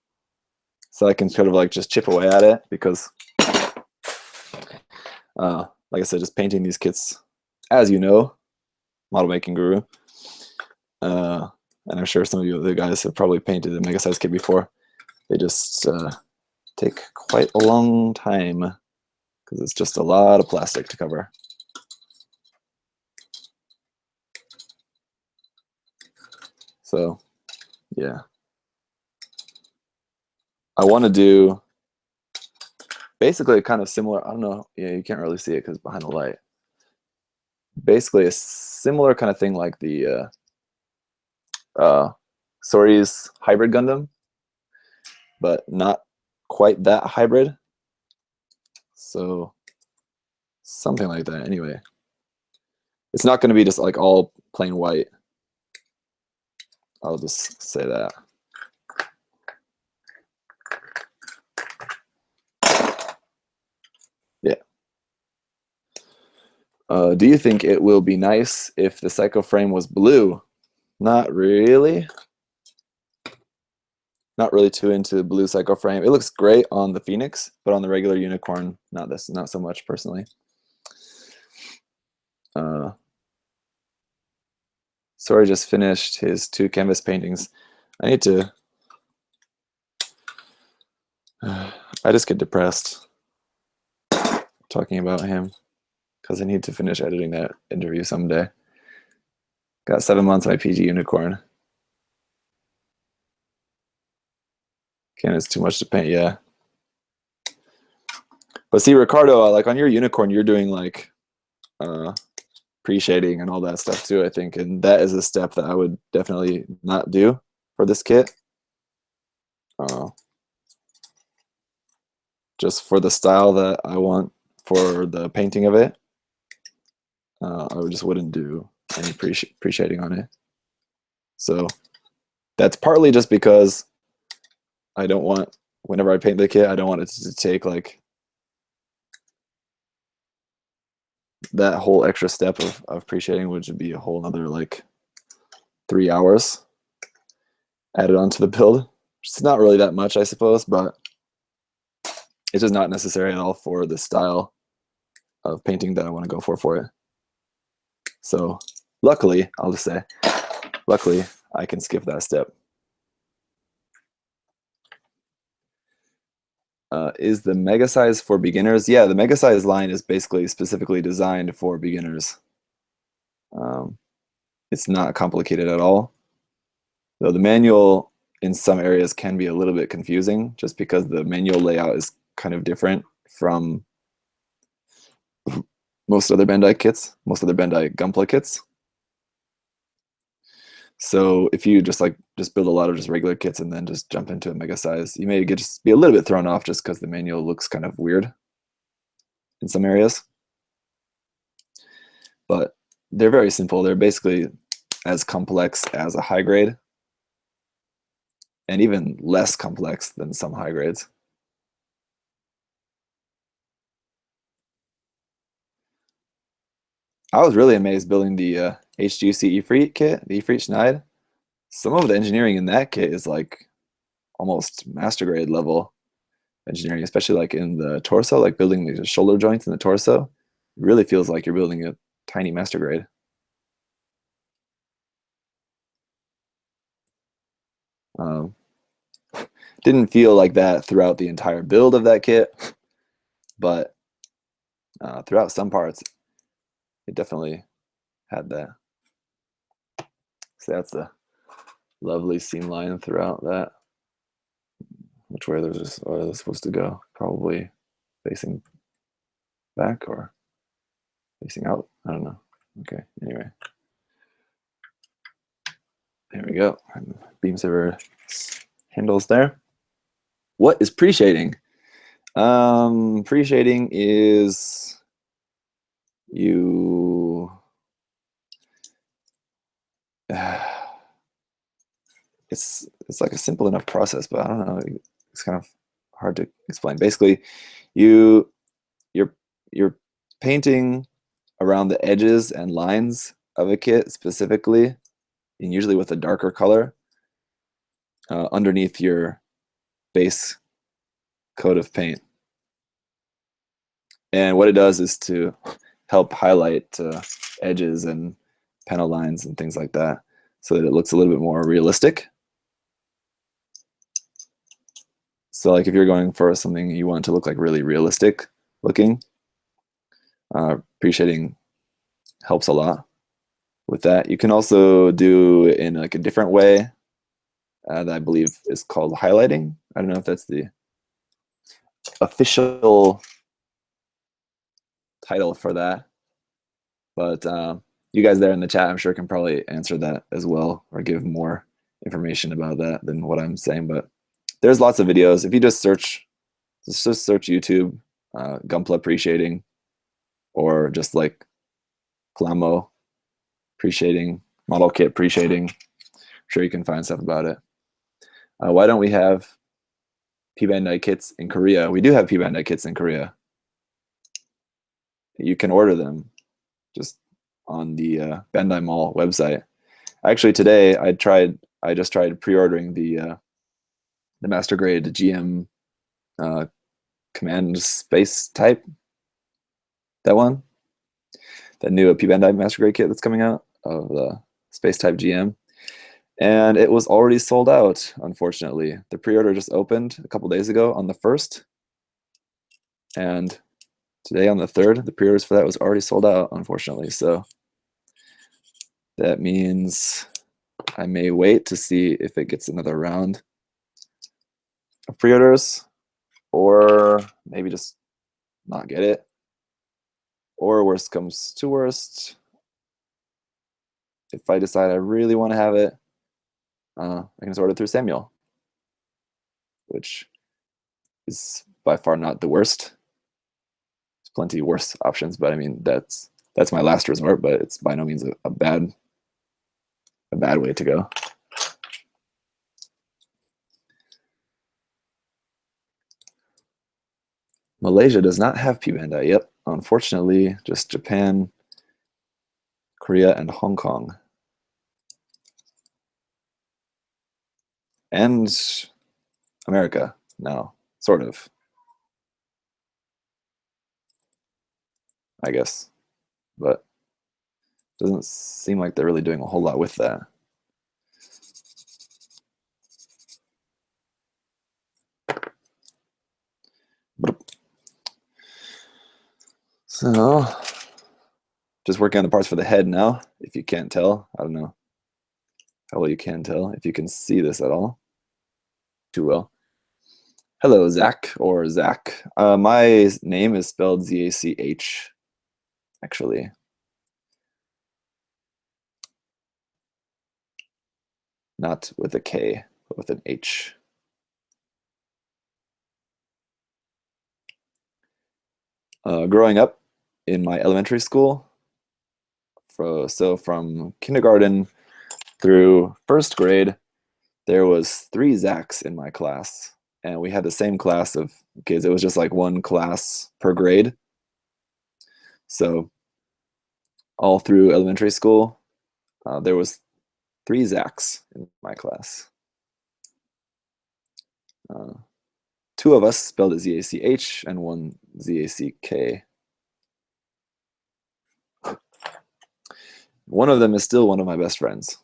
so I can sort of like just chip away at it, because like I said, just painting these kits, as you know, model making guru, and I'm sure some of you other guys have probably painted a MegaSize kit before. They just take quite a long time because it's just a lot of plastic to cover. So yeah, I want to do basically a kind of similar, I don't know, yeah, you can't really see it because it's behind the light. Basically a similar kind of thing like the Sori's hybrid Gundam, but not quite that hybrid. So something like that anyway. It's not going to be just like all plain white. I'll just say that. Yeah. Do you think it will be nice if the Psycho frame was blue? Not really. Not really too into blue Psycho frame. It looks great on the Phoenix, but on the regular unicorn, not so much personally. Sorry, just finished his 2 canvas paintings. I need to. I just get depressed talking about him because I need to finish editing that interview someday. Got 7 months on my PG unicorn. Again, it's too much to paint, yeah. But see, Ricardo, like on your unicorn, you're doing like pre-shading and all that stuff too, I think, and that is a step that I would definitely not do for this kit. Just for the style that I want for the painting of it, I just wouldn't do any pre-shading on it. So that's partly just because I don't want, whenever I paint the kit, I don't want it to take like that whole extra step of pre-shading, which would be a whole other like 3 hours added onto the build. It's not really that much, I suppose, but it's just not necessary at all for the style of painting that I want to go for it. So luckily, I'll just say, luckily I can skip that step. Is the MegaSize for beginners? Yeah, the MegaSize line is basically specifically designed for beginners. It's not complicated at all. Though the manual in some areas can be a little bit confusing just because the manual layout is kind of different from most other Bandai kits, most other Bandai Gunpla kits. So if you just build a lot of just regular kits and then just jump into a MegaSize, you may just be a little bit thrown off just because the manual looks kind of weird in some areas. But they're very simple. They're basically as complex as a high grade, and even less complex than some high grades. I was really amazed building the HGC Ifrit kit, the Ifrit Schneid. Some of the engineering in that kit is like almost master grade level engineering, especially like in the torso, like building the shoulder joints in the torso. It really feels like you're building a tiny master grade. Didn't feel like that throughout the entire build of that kit, but throughout some parts, it definitely had that. So that's a lovely seam line throughout that. Which way are they supposed to go? Probably facing back or facing out? I don't know. Okay, anyway. There we go. Beam saver handles there. What is pre-shading? Pre-shading is you it's like a simple enough process, but I don't know, it's kind of hard to explain. Basically, you're painting around the edges and lines of a kit specifically, and usually with a darker color underneath your base coat of paint. And what it does is to help highlight edges and panel lines and things like that so that it looks a little bit more realistic. So like if you're going for something you want to look like really realistic looking, pre-shading helps a lot with that. You can also do it in like a different way that I believe is called highlighting. I don't know if that's the official title for that, but you guys there in the chat, I'm sure, can probably answer that as well or give more information about that than what I'm saying. But there's lots of videos. If you just search YouTube, Gunpla pre-shading, or just like Plamo pre-shading, model kit pre-shading. I'm sure you can find stuff about it. Why don't we have P-Bandai kits in Korea? We do have P-Bandai kits in Korea. You can order them just on the Bandai Mall website. Actually, today I just tried pre-ordering the master grade GM command space type. That one, that new P Bandai master grade kit that's coming out of the space type GM, and it was already sold out. Unfortunately, the pre-order just opened a couple days ago on the 1st, and today on the 3rd, the pre-orders for that was already sold out. Unfortunately, so that means I may wait to see if it gets another round of pre-orders, or maybe just not get it. Or worst comes to worst, if I decide I really want to have it, I can just order it through Samuel, which is by far not the worst. There's plenty worse options, but I mean that's my last resort, but it's by no means a bad way to go. Malaysia does not have P-Bandai. Yep, unfortunately, just Japan, Korea, and Hong Kong. And America now, sort of, I guess. But doesn't seem like they're really doing a whole lot with that. So, just working on the parts for the head now, if you can't tell. I don't know how well you can tell, if you can see this at all. Too well. Hello, Zach, or Zach. My name is spelled Z-A-C-H, actually. Not with a K, but with an H. Growing up in my elementary school, so from kindergarten through 1st grade, there was 3 Zachs in my class, and we had the same class of kids. It was just like one class per grade. So all through elementary school, there was 3 Zachs in my class. 2 of us spelled it Z-A-C-H and 1 Z-A-C-K. One of them is still one of my best friends.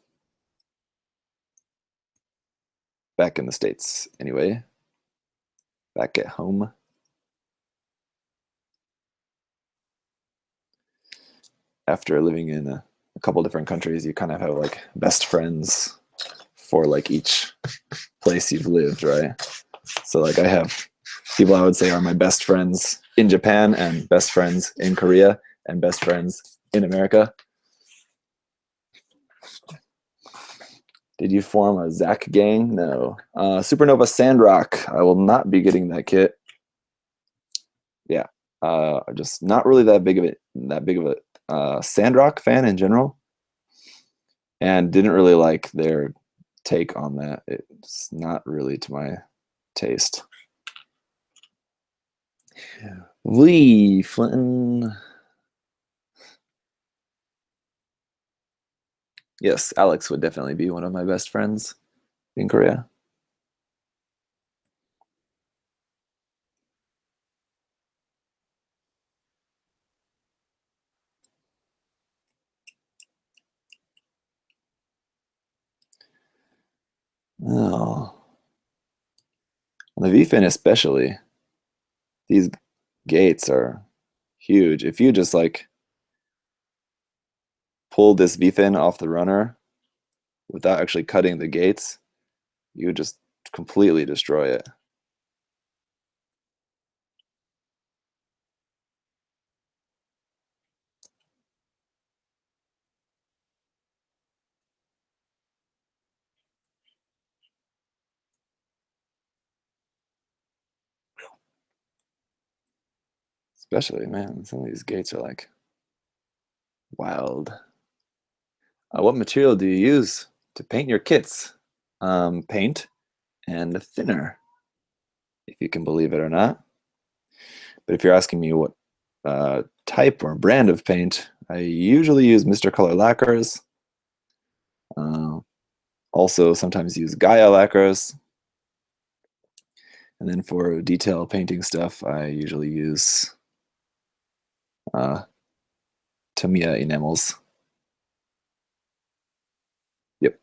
Back in the States, anyway. Back at home. After living in a couple different countries, you kind of have like best friends for like each place you've lived, right? So like I have people I would say are my best friends in Japan, and best friends in Korea, and best friends in America. Did you form a Zach gang? No. Supernova Sandrock. I will not be getting that kit. Yeah, just not really that big of a Sandrock fan in general, and didn't really like their take on that. It's not really to my taste. Lee Flinton. Yes, Alex would definitely be one of my best friends in Korea. Oh. On the VFin especially, these gates are huge. If you just like pull this VFin off the runner without actually cutting the gates, you would just completely destroy it. Especially, man, some of these gates are like wild. What material do you use to paint your kits? Paint and thinner, if you can believe it or not. But if you're asking me what type or brand of paint, I usually use Mr. Color lacquers. Also sometimes use Gaia lacquers. And then for detail painting stuff, I usually use Tamiya enamels. Yep.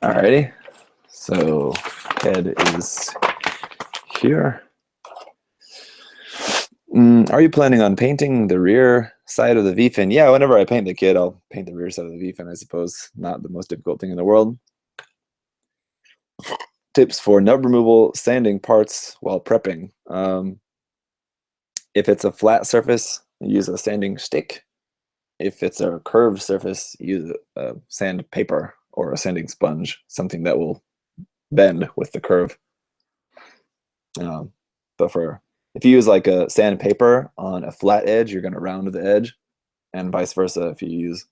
Alrighty. So head is here. Are you planning on painting the rear side of the V-fin? Yeah, whenever I paint the kit, I'll paint the rear side of the V-fin, I suppose. Not the most difficult thing in the world. Tips for nub removal, sanding parts while prepping. If it's a flat surface, use a sanding stick. If it's a curved surface, use a sandpaper or a sanding sponge, something that will bend with the curve. But if you use like a sandpaper on a flat edge, you're going to round the edge, and vice versa. If you use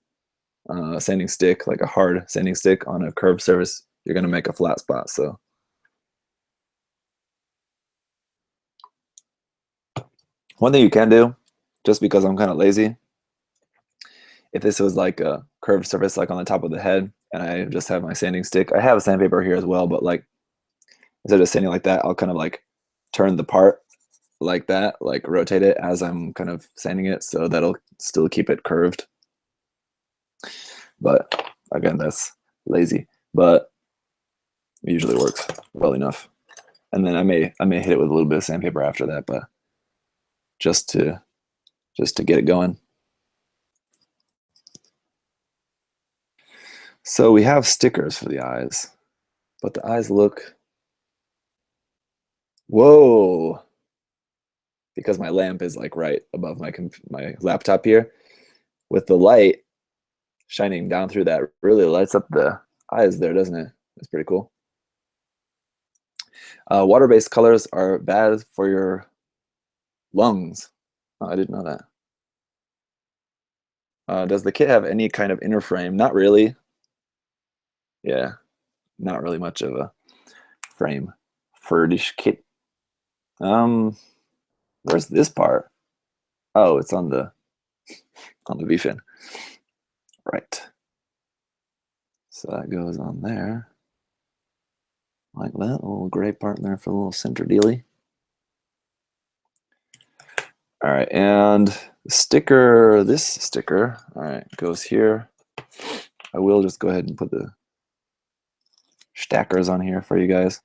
a sanding stick, like a hard sanding stick on a curved surface, you're going to make a flat spot. So one thing you can do, just because I'm kind of lazy, if this was like a curved surface, like on the top of the head, and I just have my sanding stick, I have a sandpaper here as well, but like instead of sanding like that, I'll kind of like turn the part like that, like rotate it as I'm kind of sanding it, so that'll still keep it curved. But again, that's lazy, but it usually works well enough. And then I may hit it with a little bit of sandpaper after that, but just to get it going. So we have stickers for the eyes, but the eyes look, whoa, because my lamp is like right above my laptop here, with the light shining down through that, really lights up the eyes there, doesn't it? That's pretty cool. Water-based colors are bad for your lungs. Oh, I didn't know that. Does the kit have any kind of inner frame? Not really. Yeah, not really much of a frame for this kit. Where's this part? Oh, it's on the V-fin. Right. So that goes on there. Like that, a little gray part in there for a little center dealy. All right, and this sticker, all right, goes here. I will just go ahead and put the stackers on here for you guys.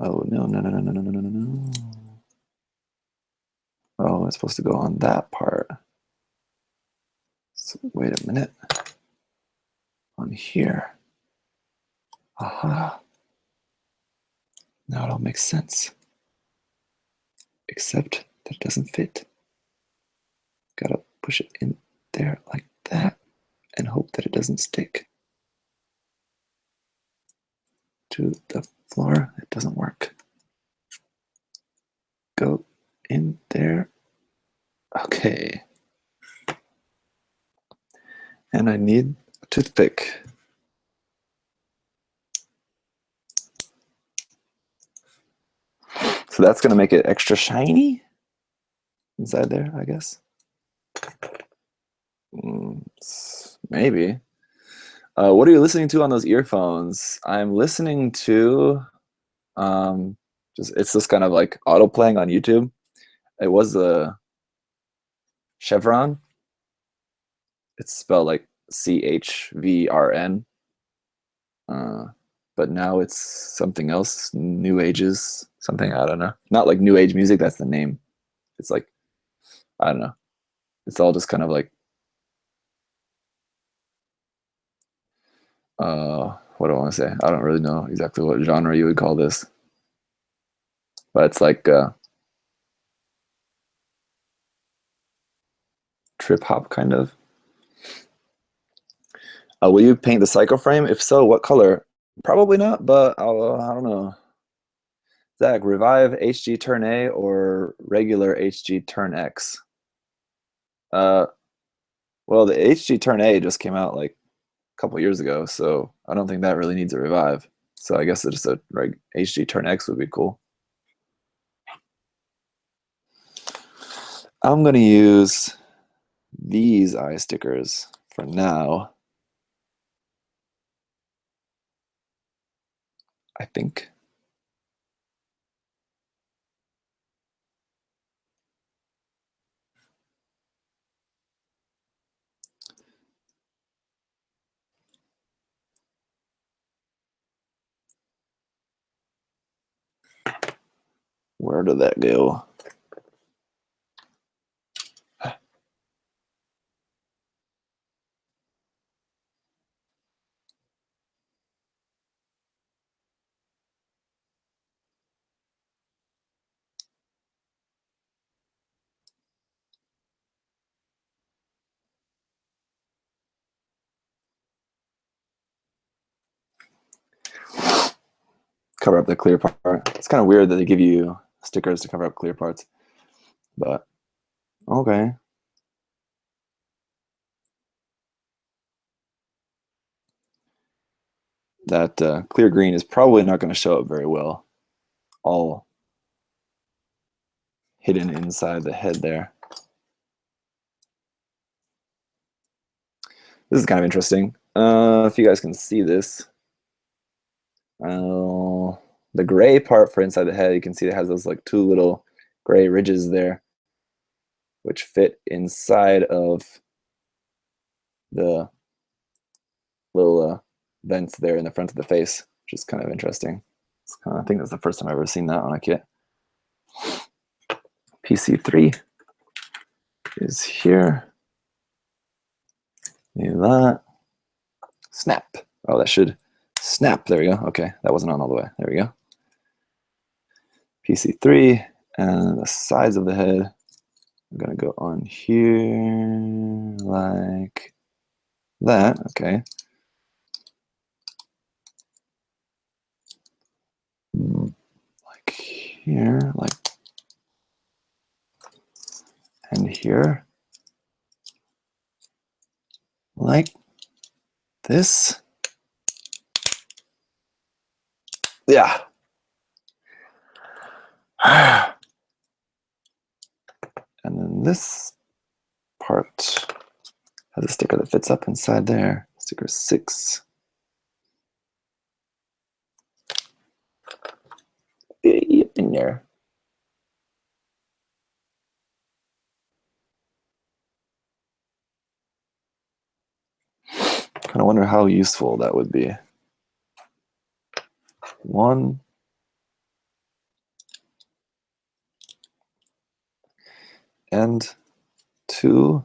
Oh, no. Oh, it's supposed to go on that part. So wait a minute. On here. Aha. Now it all makes sense. Except that it doesn't fit. Gotta push it in there like that and hope that it doesn't stick to the floor. It doesn't work. Go in there. Okay. And I need a toothpick. So that's going to make it extra shiny inside there, I guess. Maybe. What are you listening to on those earphones? I'm listening to it's just kind of like auto playing on YouTube. It was a Chevron. It's spelled like CHVRN. But now it's something else, New Ages, something, I don't know. Not like New Age music, that's the name. It's like, I don't know. It's all just kind of like, what do I want to say? I don't really know exactly what genre you would call this. But it's like, trip hop kind of. Will you paint the cycle frame? If so, what color? Probably not, but I don't know. Zach, Revive HG Turn A or regular HG Turn X? Well, the HG Turn A just came out like a couple years ago, so I don't think that really needs a revive. So I guess just a HG Turn X would be cool. I'm gonna use these eye stickers for now. I think. Where did that go? Cover up the clear part. It's kind of weird that they give you stickers to cover up clear parts, but okay. That clear green is probably not going to show up very well, all hidden inside the head there. This is kind of interesting. If you guys can see this, the gray part for inside the head, you can see it has those like two little gray ridges there, which fit inside of the little vents there in the front of the face, which is kind of interesting. I think that's the first time I've ever seen that on a kit. PC3 is here. Do that. Snap. Oh, that should snap. There we go. Okay, that wasn't on all the way. There we go. PC3 and the size of the head. I'm gonna go on here like that. Okay. Like here, like, and here, like this. Yeah. And then this part has a sticker that fits up inside there. Sticker 6. In there. Kind of wonder how useful that would be. 1. And 2.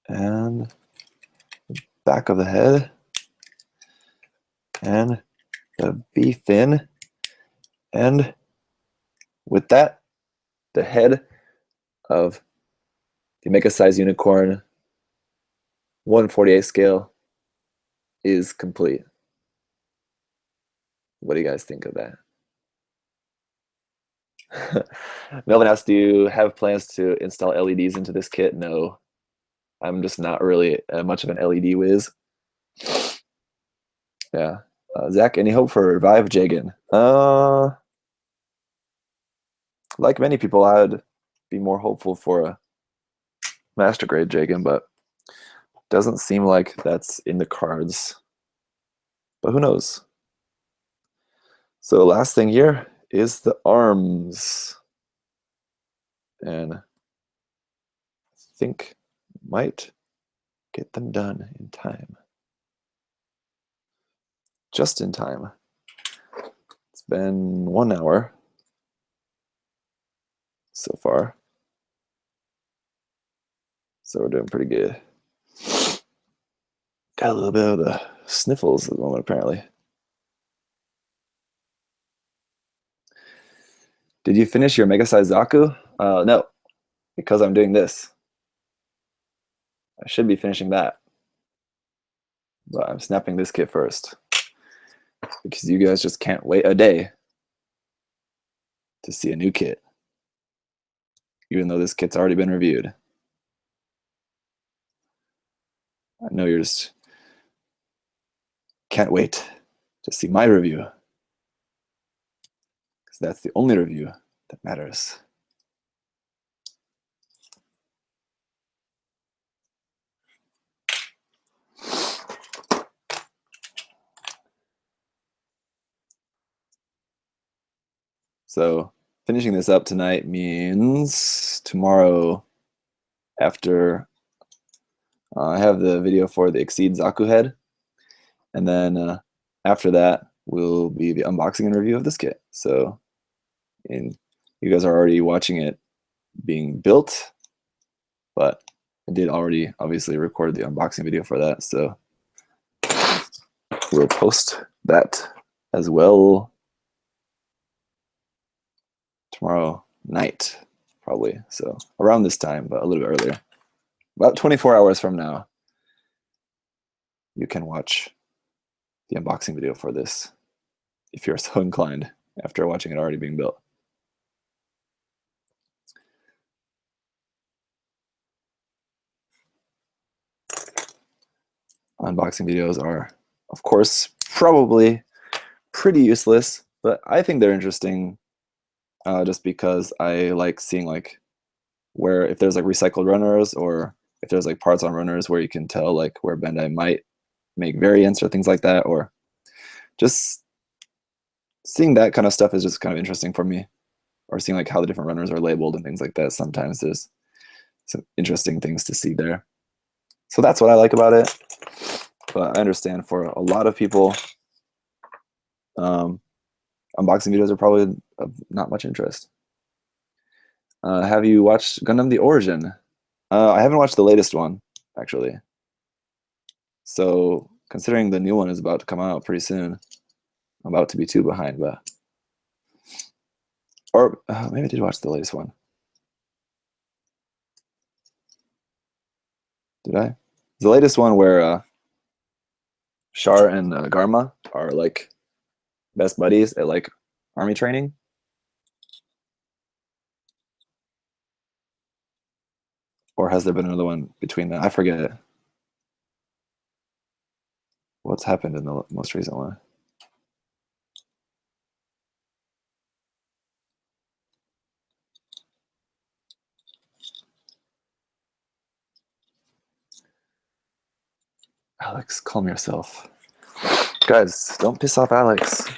And the back of the head. And the V fin. And with that, the head of the MegaSize unicorn 1/48 scale is complete. What do you guys think of that? Melvin asked, do you have plans to install LEDs into this kit? No. I'm just not really much of an LED whiz. Yeah. Zach, any hope for Revive Jagan? Like many people, I'd be more hopeful for a master grade Jagan, but doesn't seem like that's in the cards. But who knows? So last thing here is the arms. And I think might get them done in time. Just in time. It's been 1 hour so far. So we're doing pretty good. Got a little bit of the sniffles at the moment, apparently. Did you finish your MegaSize Zaku? No, because I'm doing this. I should be finishing that. But I'm snapping this kit first. Because you guys just can't wait a day to see a new kit. Even though this kit's already been reviewed. I know you just can't wait to see my review. Because that's the only review that matters. So finishing this up tonight means tomorrow after I have the video for the Exceed Zaku head, and then after that will be the unboxing and review of this kit. So you guys are already watching it being built, but I did already obviously record the unboxing video for that, so we'll post that as well tomorrow night, probably. So around this time, but a little bit earlier. About 24 hours from now, you can watch the unboxing video for this if you're so inclined after watching it already being built. Unboxing videos are, of course, probably pretty useless, but I think they're interesting just because I like seeing like where if there's like recycled runners or if there's like parts on runners where you can tell like where Bandai might make variants or things like that, or just seeing that kind of stuff is just kind of interesting for me, or seeing like how the different runners are labeled and things like that. Sometimes there's some interesting things to see there. So that's what I like about it. But I understand for a lot of people, unboxing videos are probably of not much interest. Have you watched Gundam The Origin? I haven't watched the latest one, actually. So considering the new one is about to come out pretty soon, I'm about to be too behind, but or maybe I did watch the latest one. Did I? The latest one where Char and Garma are like best buddies at like army training. Or has there been another one between them? I forget. What's happened in the most recent one? Alex, calm yourself. Guys, don't piss off Alex.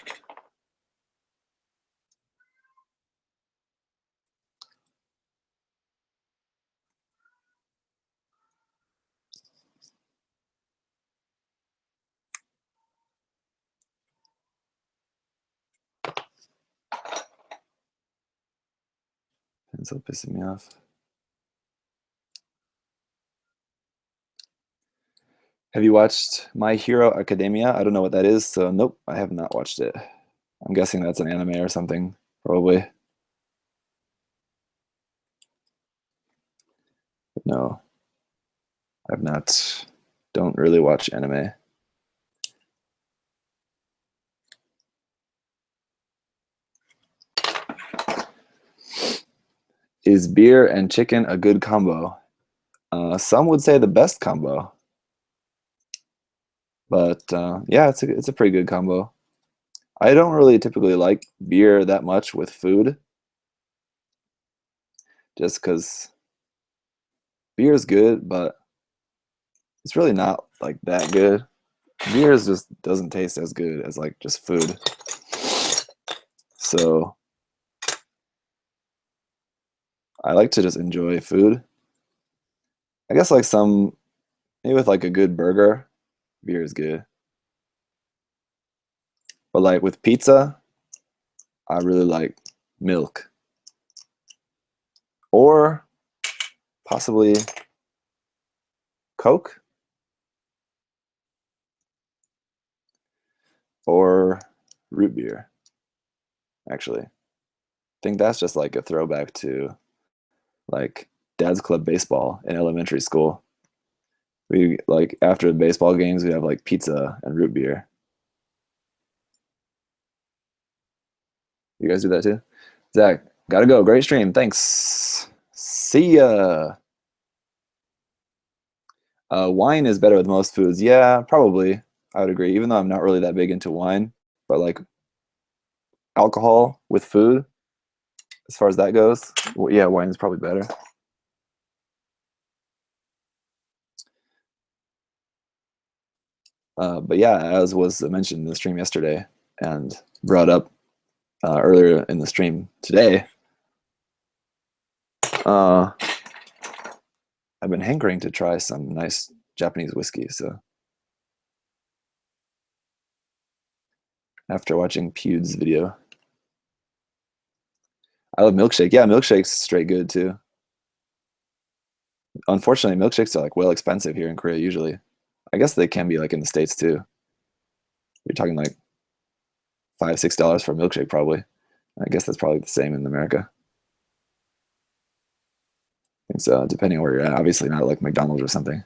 Ends up pissing me off. Have you watched My Hero Academia? I don't know what that is, so nope, I have not watched it. I'm guessing that's an anime or something, probably. But no, I've not. Don't really watch anime. Is beer and chicken a good combo? Some would say the best combo. But yeah, it's a pretty good combo. I don't really typically like beer that much with food, just because beer is good, but it's really not like that good. Beer just doesn't taste as good as like just food. So I like to just enjoy food. I guess like maybe with like a good burger, beer is good. But like with pizza, I really like milk. Or possibly Coke or root beer, actually. think that's just like a throwback to like dad's club baseball in elementary school. We like after the baseball games, we have like pizza and root beer. You guys do that too? Zach, gotta go. Great stream. Thanks. See ya. Wine is better with most foods. Yeah, probably. I would agree. Even though I'm not really that big into wine, but like alcohol with food, as far as that goes, well, yeah, wine is probably better. But yeah, as was mentioned in the stream yesterday and brought up earlier in the stream today, I've been hankering to try some nice Japanese whiskey. So after watching Pewd's video, I love milkshake. Yeah, milkshake's straight good too. Unfortunately, milkshakes are like well expensive here in Korea usually. I guess they can be like in the States too. You're talking like $5, $6 for a milkshake probably. I guess that's probably the same in America. I think so, depending on where you're at. Obviously not like McDonald's or something.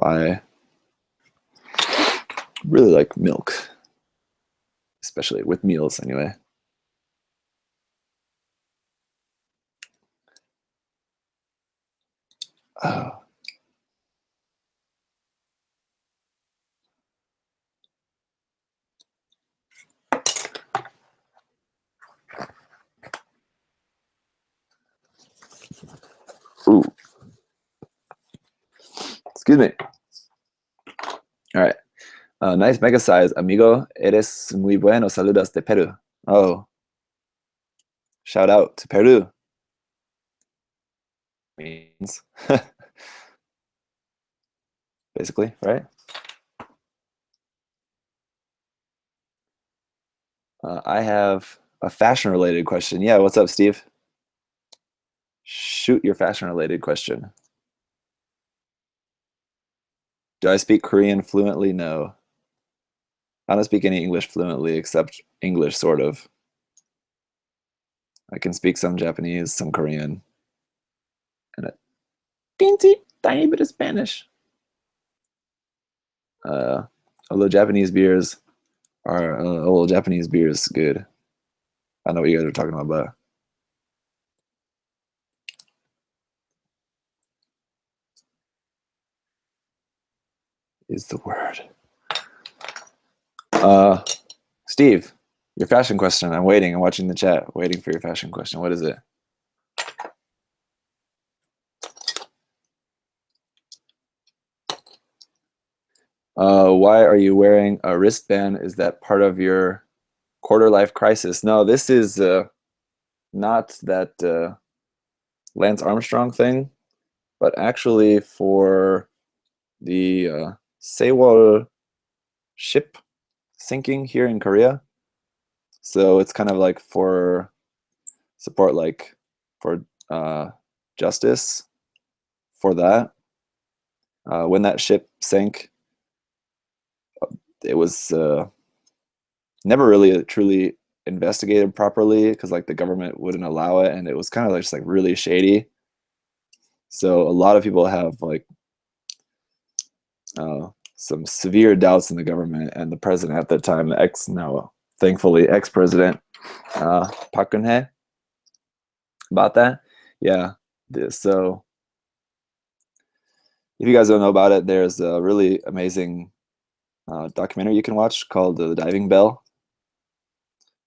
I really like milk, especially with meals anyway. Oh. Ooh. Excuse me. All right. Nice MegaSize, amigo. Eres muy bueno. Saludos de Peru. Oh, shout out to Peru. Means basically, right? I have a fashion-related question. Yeah, what's up, Steve? Shoot your fashion-related question. Do I speak Korean fluently? No. I don't speak any English fluently except English, sort of. I can speak some Japanese, some Korean, and a teensy tiny bit of Spanish. Although Japanese beers are, Japanese beer is good. I know what you guys are talking about, but is the word. Steve, your fashion question. I'm waiting. I'm watching the chat, waiting for your fashion question. What is it? Why are you wearing a wristband? Is that part of your quarter life crisis? No, this is not that Lance Armstrong thing, but actually for the Sewol ship sinking here in Korea. So it's kind of like for support, like for justice for that. When that ship sank, it was never really truly investigated properly because like the government wouldn't allow it, and it was kind of like just like really shady. So a lot of people have like some severe doubts in the government and the president at that time, the now thankfully ex-president Park Geun-hye, about that. Yeah. So if you guys don't know about it, there's a really amazing documentary you can watch called The Diving Bell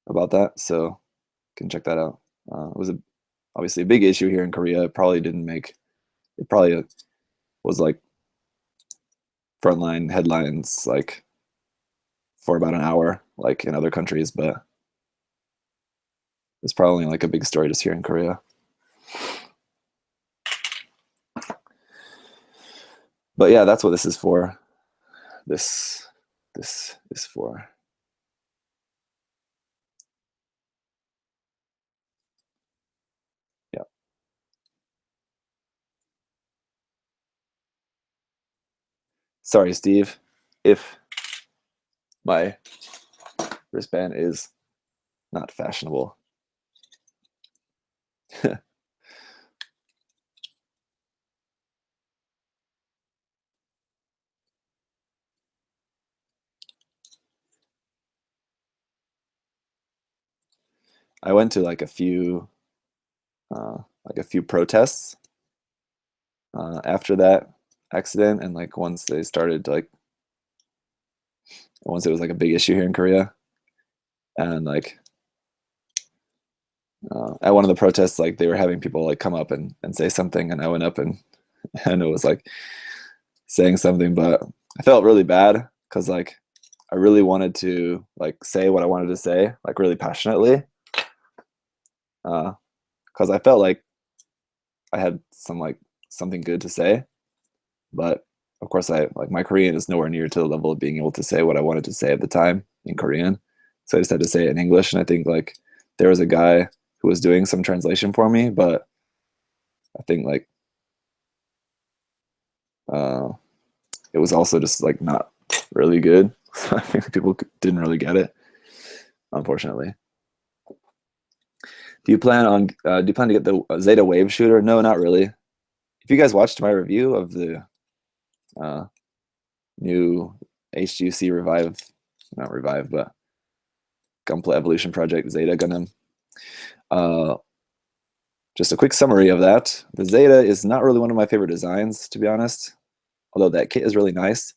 about that. So you can check that out. It was obviously a big issue here in Korea. It probably didn't make, it probably was like frontline headlines like for about an hour, like in other countries, but it's probably like a big story just here in Korea. But yeah, that's what this is for. This is for. Yeah. Sorry, Steve. If my wristband is not fashionable. I went to like a few protests after that accident, and like once it was like a big issue here in Korea, and like at one of the protests, like they were having people like come up and say something, and I went up and and it was like saying something, but I felt really bad because like I really wanted to like say what I wanted to say, like really passionately, because I felt like I had something good to say, but of course I like my Korean is nowhere near to the level of being able to say what I wanted to say at the time in Korean, so I just had to say it in English. And I think like there was a guy who was doing some translation for me, but I think like it was also just like not really good. I think people didn't really get it, unfortunately. Do you plan to get the Zeta Wave shooter? No, not really. If you guys watched my review of the new HGC not Revive, but Gunpla Evolution Project Zeta Gundam, just a quick summary of that. The Zeta is not really one of my favorite designs, to be honest, although that kit is really nice.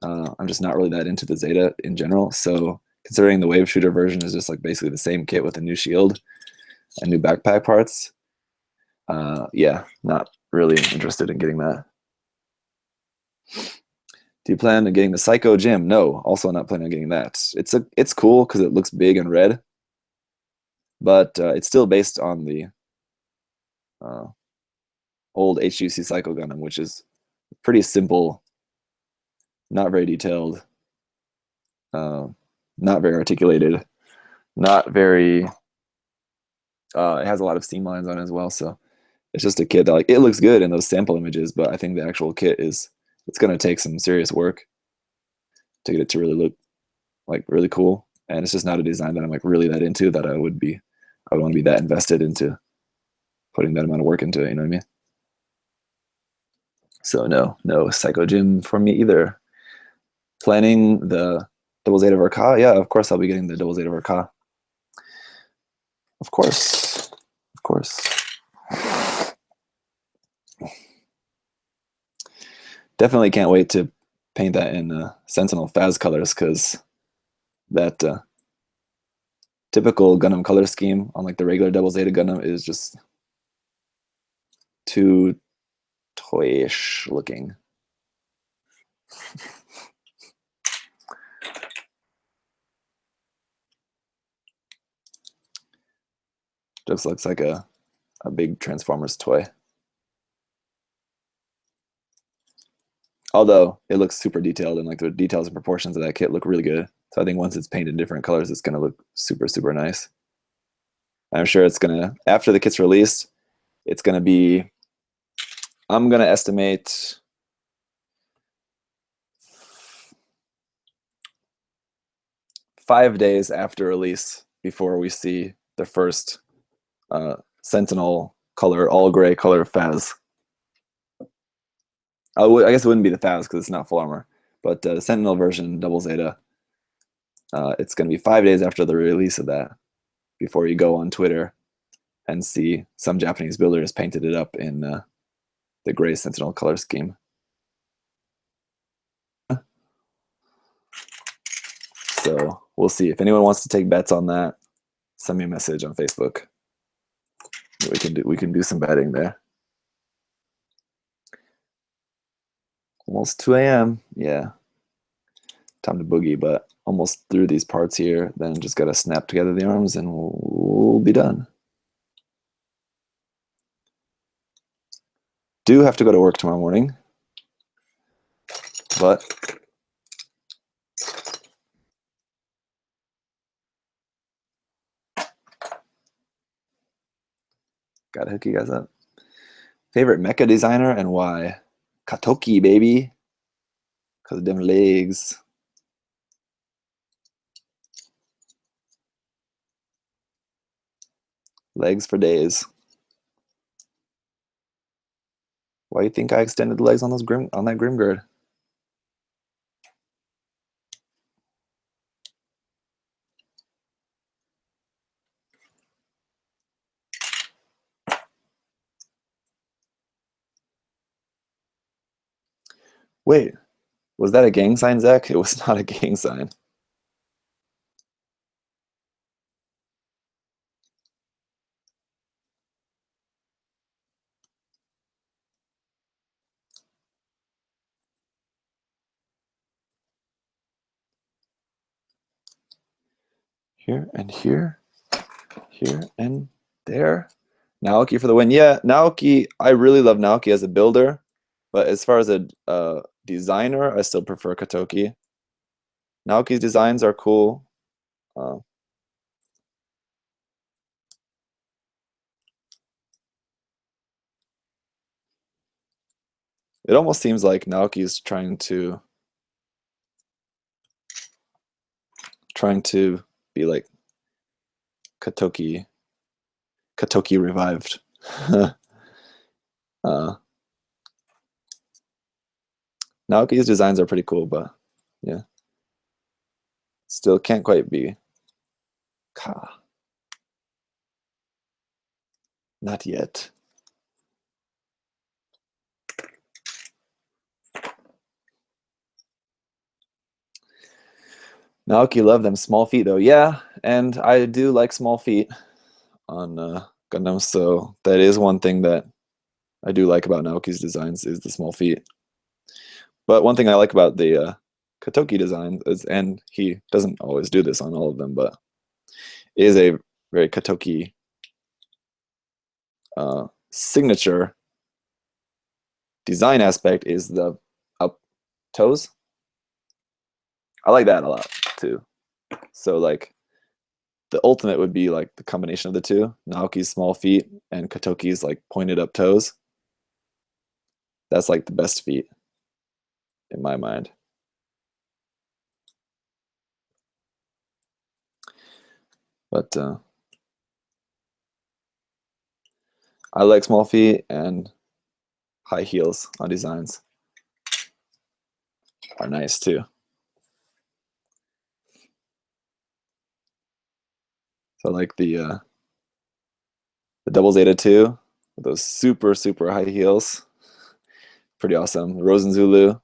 I'm just not really that into the Zeta in general, so considering the Wave Shooter version is just like basically the same kit with a new shield and new backpack parts, yeah, not really interested in getting that. Do you plan on getting the Psycho Gym? No, also not planning on getting that. It's cool because it looks big and red, but it's still based on the old HUC Psycho Gundam, which is pretty simple, not very detailed, not very articulated, not very. It has a lot of seam lines on it as well, so it's just a kit that like it looks good in those sample images, but I think the actual kit it's going to take some serious work to get it to really look like really cool, and it's just not a design that I'm like really that into that I would want to be that invested into putting that amount of work into it, you know what I mean? So no Psycho Gym for me either. Planning the Double Zeta Verka? Yeah, of course I'll be getting the Double Zeta Verka. Of course. Definitely can't wait to paint that in Sentinel Phas colors, because that typical Gundam color scheme on like the regular Double Zeta Gundam is just too toyish looking. Just looks like a big Transformers toy. Although it looks super detailed, and like the details and proportions of that kit look really good. So I think once it's painted in different colors, it's gonna look super, super nice. I'm sure it's gonna, after the kit's released, it's gonna be, I'm gonna estimate 5 days after release before we see the first Sentinel color, all gray color Phas. I guess it wouldn't be the Phas because it's not full armor, but the Sentinel version, Double Zeta, it's going to be 5 days after the release of that before you go on Twitter and see some Japanese builders painted it up in the gray Sentinel color scheme. So we'll see. If anyone wants to take bets on that, send me a message on Facebook. We can do some betting there. Almost 2 a.m. Yeah. Time to boogie, but almost through these parts here. Then just gotta snap together the arms and we'll be done. Do have to go to work tomorrow morning, but gotta hook you guys up. Favorite mecha designer and why? Katoki, baby. Because of them legs. Legs for days. Why do you think I extended the legs on that Grimgird? Wait, was that a gang sign, Zach? It was not a gang sign. Here and here, here and there. Naoki for the win. Yeah, Naoki, I really love Naoki as a builder, but as far as a designer, I still prefer Katoki. Naoki's designs are cool. It almost seems like Naoki's trying to be like Katoki revived. Naoki's designs are pretty cool, but yeah, still can't quite be Ka. Not yet. Naoki loved them small feet though. Yeah, and I do like small feet on Gundam, so that is one thing that I do like about Naoki's designs is the small feet. But one thing I like about the Katoki design is, and he doesn't always do this on all of them, but is a very Katoki signature design aspect is the up toes. I like that a lot too. So like the ultimate would be like the combination of the two, Naoki's small feet and Katoki's like pointed up toes. That's like the best feet in my mind. But I like small feet, and high heels on designs are nice too. So I like the double Zeta 2 with those super high heels. Pretty awesome. Rosen Zulu,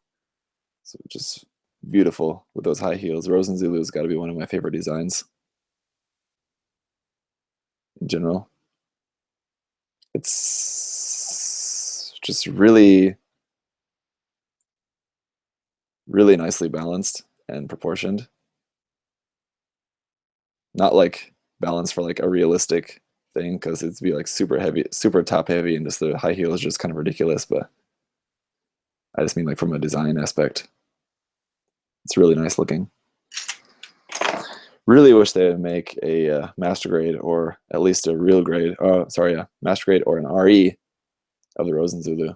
so just beautiful with those high heels. Rosen Zulu's got to be one of my favorite designs in general. It's just really nicely balanced and proportioned. Not like balanced for like a realistic thing, because it'd be like super heavy, super top heavy, and just the high heel is just kind of ridiculous. But I just mean like from a design aspect, it's really nice looking. Really wish they would make a master grade, or at least a real grade. Oh, sorry, a master grade or an RE of the Rosen Zulu.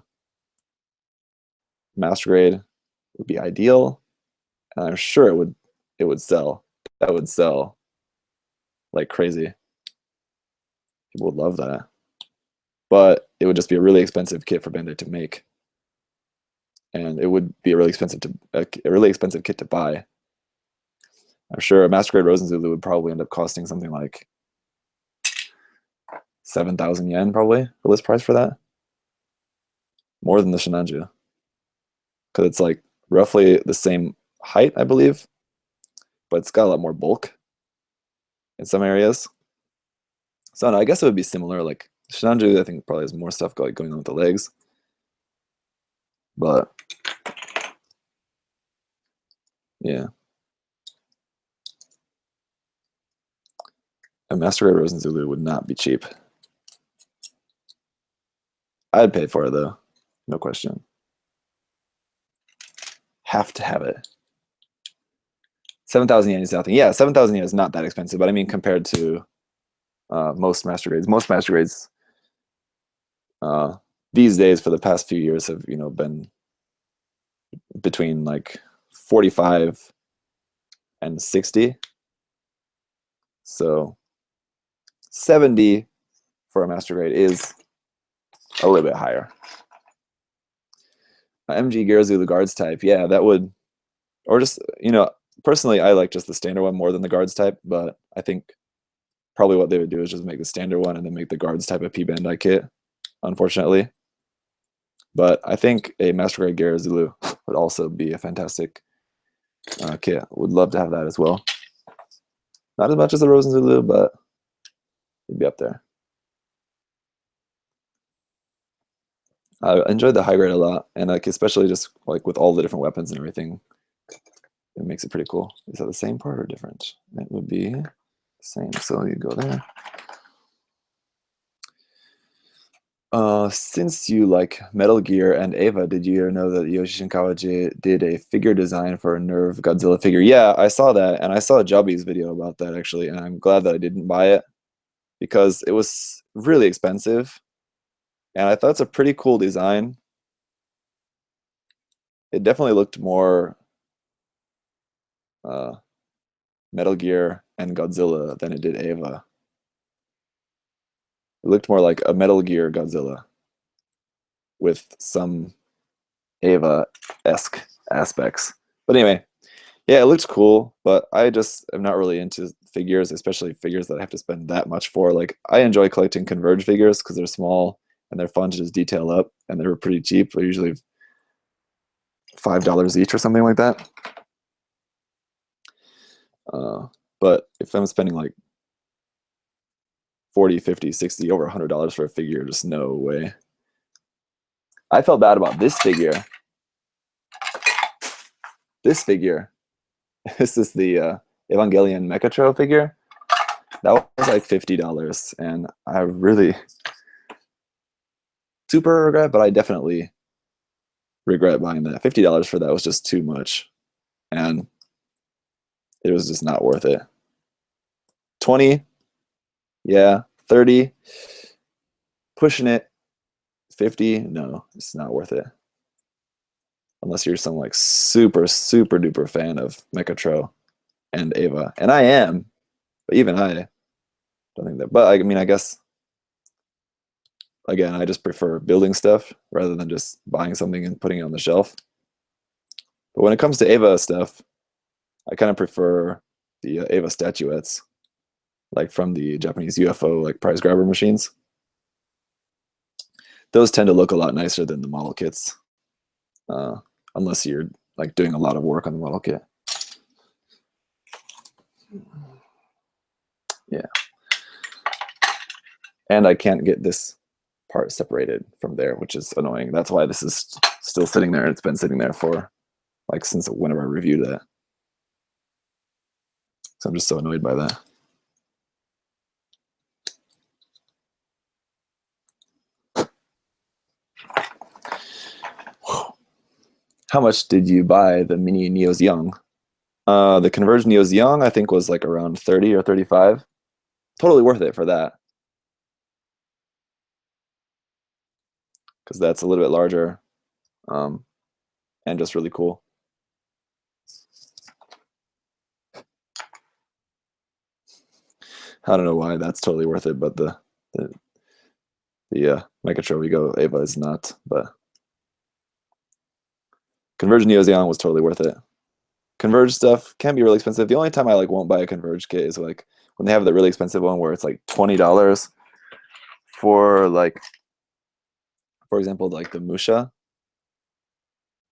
Master grade would be ideal, and I'm sure it would sell. That would sell like crazy. People would love that. But it would just be a really expensive kit for Bandai to make, and it would be a really expensive kit to buy. I'm sure a master grade Rosen Zulu would probably end up costing something like 7,000 yen, probably the list price for that. More than the Shinanju, because it's like roughly the same height, I believe, but it's got a lot more bulk in some areas. So no, I guess it would be similar. Like Shinanju, I think probably has more stuff going on with the legs, but yeah. A master grade Rosen Zulu would not be cheap. I'd pay for it though, no question. Have to have it. 7,000 yen is nothing. Yeah, 7,000 yen is not that expensive, but I mean compared to most master grades. Most master grades these days for the past few years have been between like 45 and 60. So 70 for a master grade is a little bit higher. MG Gearzulu guards type, yeah, that would, or just, you know, personally I like just the standard one more than the guards type, but I think probably what they would do is just make the standard one and then make the guards type a P-Bandai kit, unfortunately. But I think a master grade Gearzulu would also be a fantastic kit. Would love to have that as well. Not as much as the Rosen Zulu, but it'd be up there. I enjoyed the high grade a lot, and like especially just like with all the different weapons and everything, it makes it pretty cool. Is that the same part or different? It would be the same. So you go there. Since you like Metal Gear and Eva, did you know that Yoshi Shinkawa did a figure design for a Nerve Godzilla figure? Yeah, I saw that, and I saw Jubby's video about that actually, and I'm glad that I didn't buy it because it was really expensive, and I thought it's a pretty cool design. It definitely looked more Metal Gear and Godzilla than it did Eva. It looked more like a Metal Gear Godzilla with some Eva-esque aspects. But anyway, yeah, it looks cool, but I just am not really into figures, especially figures that I have to spend that much for. Like, I enjoy collecting Converge figures because they're small and they're fun to just detail up, and they're pretty cheap. They're usually $5 each or something like that. But if I'm spending like 40, 50, 60, over $100 for a figure, just no way. I felt bad about this figure. This figure. This is the Evangelion Mechatro figure. That was like $50, and I really super regret, but I definitely regret buying that. $50 for that was just too much, and it was just not worth it. 20, yeah, 30, pushing it. 50, no, it's not worth it. Unless you're some like super duper fan of Mechatro and Eva, and I am, but even I don't think that. But I mean, I guess again, I just prefer building stuff rather than just buying something and putting it on the shelf. But when it comes to Eva stuff, I kind of prefer the Eva statuettes, like from the Japanese UFO like prize grabber machines. Those tend to look a lot nicer than the model kits, unless you're like doing a lot of work on the model kit. Yeah. And I can't get this part separated from there, which is annoying. That's why this is still sitting there. It's been sitting there for like since whenever I reviewed that. So I'm just so annoyed by that. How much did you buy the mini Neos Young? The Converge Neos Young, I think, was like around 30 or 35. Totally worth it for that. Because that's a little bit larger and just really cool. I don't know why that's totally worth it, but the Mechatro Ego Eva is not. But Converge Neos Young was totally worth it. Converge stuff can be really expensive. The only time I like won't buy a Converge kit is like when they have the really expensive one where it's like $20 for like, for example, like the Musha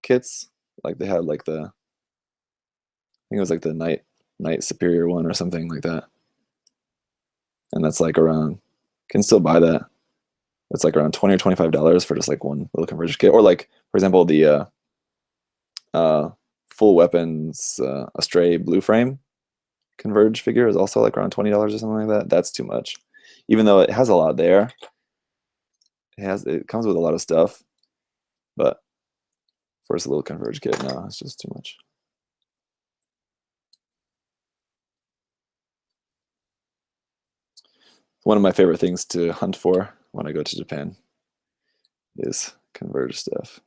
kits. Like they had like the, I think it was like the Night Superior one or something like that. And that's like around, can still buy that. It's like around $20 or $25 for just like one little Converge kit. Or like, for example, the Full Weapons Astray Blue Frame Converge figure is also like around $20 or something like that. That's too much. Even though it has a lot there, it comes with a lot of stuff, but for a little Converge kit, no, it's just too much. One of my favorite things to hunt for when I go to Japan is Converge stuff.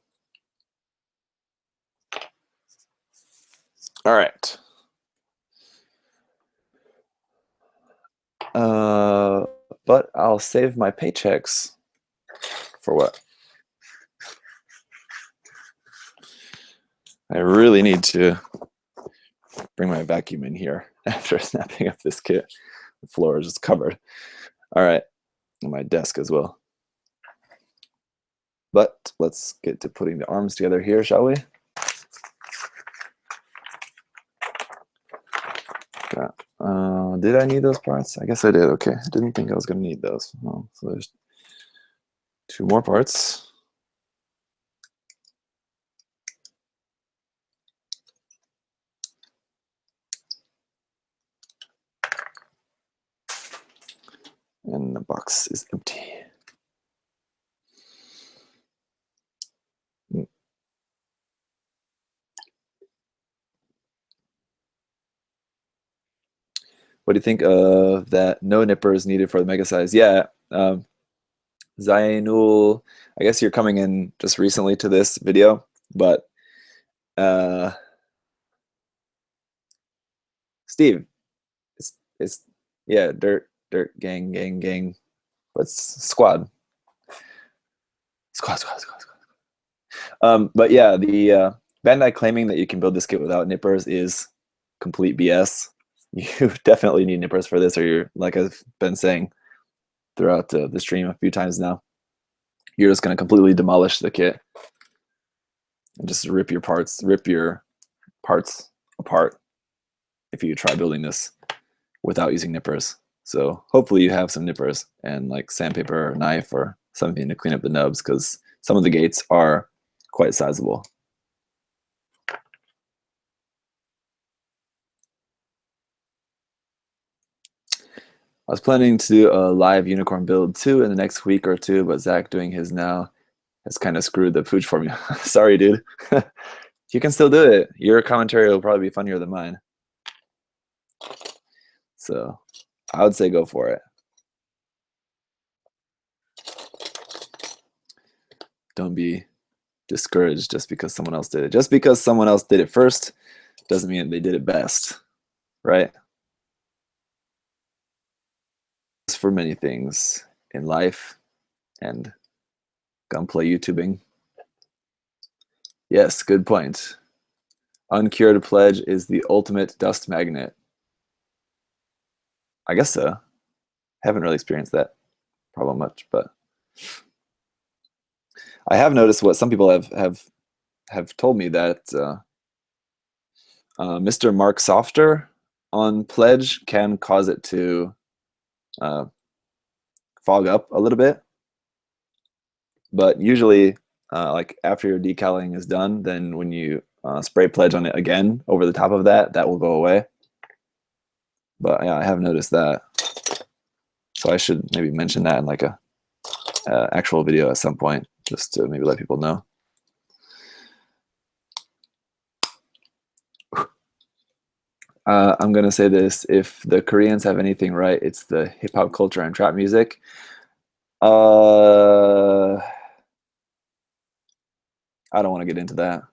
All right. but I'll save my paychecks for what? I really need to bring my vacuum in here after snapping up this kit. The floor is just covered. All right, and my desk as well. But let's get to putting the arms together here, shall we? Did I need those parts? I guess I did. Okay, I didn't think I was going to need those. Well, so there's 2 more parts. And the box is empty. What do you think of that? No nippers needed for the MegaSize. Yeah, Zainul, I guess you're coming in just recently to this video, but Steve, it's yeah, dirt, gang. What's squad? Squad. But yeah, the Bandai claiming that you can build this kit without nippers is complete BS. You definitely need nippers for this, or you're, like I've been saying throughout the stream a few times now, you're just going to completely demolish the kit and just rip your parts apart if you try building this without using nippers. So hopefully you have some nippers and like sandpaper or knife or something to clean up the nubs, because some of the gates are quite sizable. I was planning to do a live unicorn build too in the next week or two, but Zach doing his now has kind of screwed the pooch for me. Sorry, dude. You can still do it. Your commentary will probably be funnier than mine. So I would say go for it. Don't be discouraged just because someone else did it. Just because someone else did it first doesn't mean they did it best, right? For many things in life and gunplay YouTubing. Yes, good point. Uncured pledge is the ultimate dust magnet. I guess so. Haven't really experienced that problem much, but I have noticed what some people have told me, that Mr. Mark Softer on pledge can cause it to fog up a little bit, but usually like after your decaling is done, then when you spray pledge on it again over the top of that, that will go away. But yeah, I have noticed that, so I should maybe mention that in like a actual video at some point, just to maybe let people know. I'm gonna say this: if the Koreans have anything right, it's the hip hop culture and trap music. I don't want to get into that,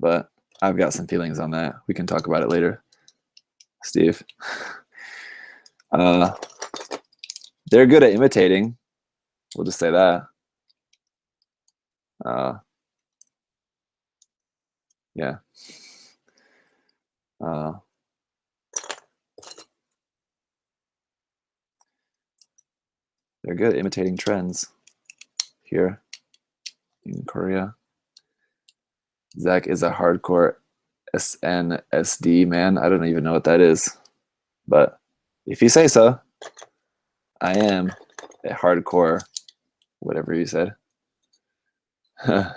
but I've got some feelings on that. We can talk about it later, Steve. They're good at imitating. We'll just say that. Yeah. They're good at imitating trends here in Korea. Zach is a hardcore SNSD man. I don't even know what that is, but if you say so, I am a hardcore whatever you said. I've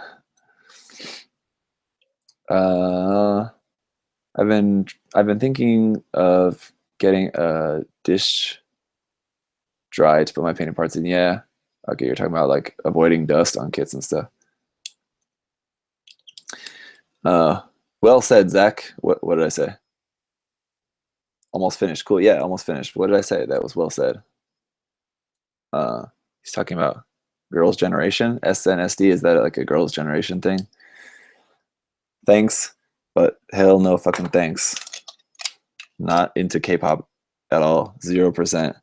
been thinking of getting a dish dry to put my painted parts in. Yeah. Okay, you're talking about like avoiding dust on kits and stuff. Well said, Zach. What did I say? Almost finished. Cool. Yeah, almost finished. What did I say? That was well said. He's talking about girls' generation. SNSD, is that like a girls' generation thing? Thanks, but hell no fucking thanks. Not into K-pop at all. 0%.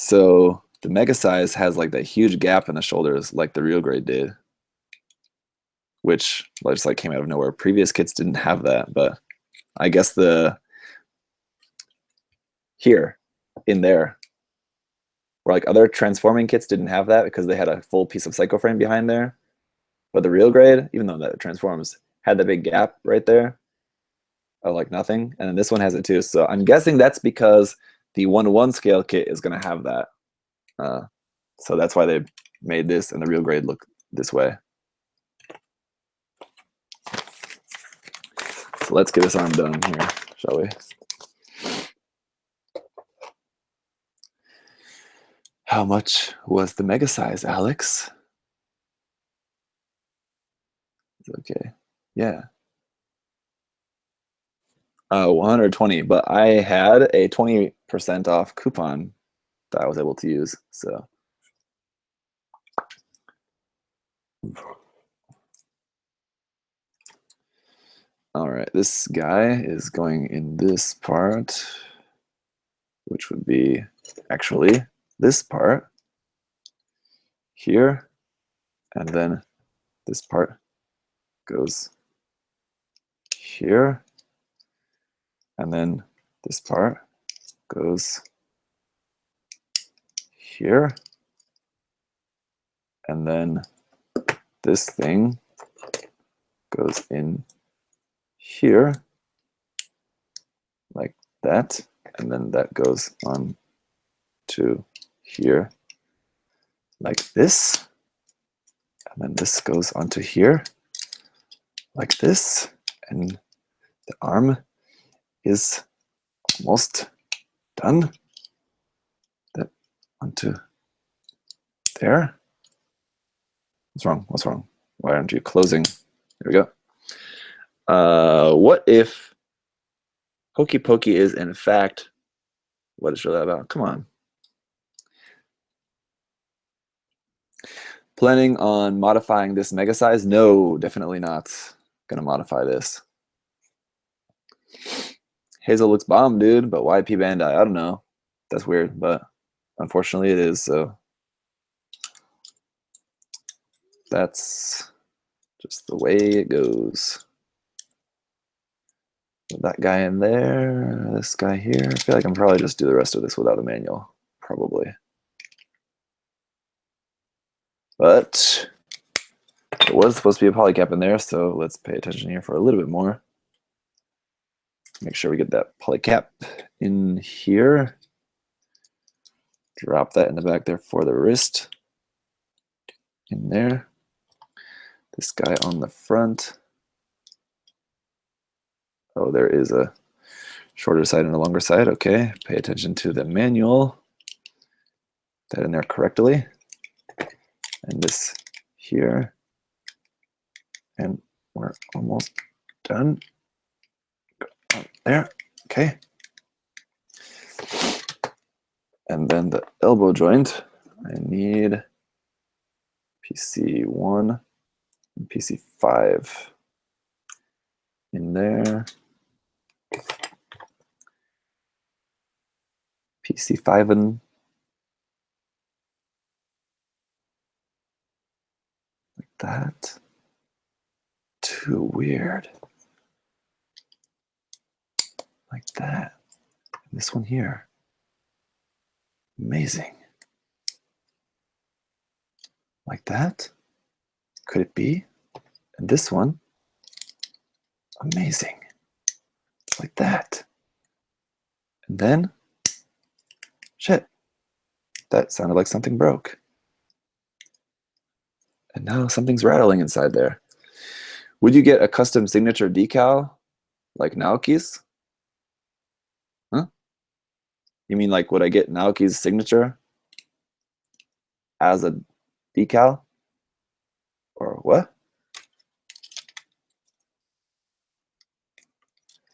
So the MegaSize has like that huge gap in the shoulders like the real grade did, which just like came out of nowhere. Previous kits didn't have that, but I guess here in there, where like other transforming kits didn't have that because they had a full piece of psycho frame behind there. But the real grade, even though that transforms, had that big gap right there of like nothing. And then this one has it too. So I'm guessing that's because the 1-to-1 scale kit is going to have that. So that's why they made this and the real grade look this way. So let's get this arm done here, shall we? How much was the MegaSize, Alex? Okay, yeah. 120, but I had a 20% off coupon that I was able to use, so. All right, this guy is going in this part, which would be actually this part here, and then this part goes here, and then this part goes here, and then this thing goes in here like that, and then that goes on to here like this, and then this goes onto here like this, and the arm is almost done. That onto there. What's wrong? What's wrong? Why aren't you closing? There we go. What if Hokey Pokey is in fact what is really about? Come on. Planning on modifying this MegaSize? No, definitely not. Gonna modify this. Hazel looks bomb, dude, but YP Bandai, I don't know. That's weird, but unfortunately it is, so that's just the way it goes. Put that guy in there, this guy here. I feel like I'm probably just do the rest of this without a manual, probably. But there was supposed to be a polycap in there, so let's pay attention here for a little bit more. Make sure we get that polycap in here. Drop that in the back there for the wrist. In there. This guy on the front. Oh, there is a shorter side and a longer side. Okay, pay attention to the manual. That in there correctly. And this here. And we're almost done. There, okay. And then the elbow joint, I need PC1 and PC5 in there. PC5 and like that. Too weird. Like that. And this one here. Amazing. Like that. Could it be? And this one. Amazing. Like that. And then, shit. That sounded like something broke. And now something's rattling inside there. Would you get a custom signature decal like Naoki's? Huh? You mean like would I get Naoki's signature as a decal? Or what?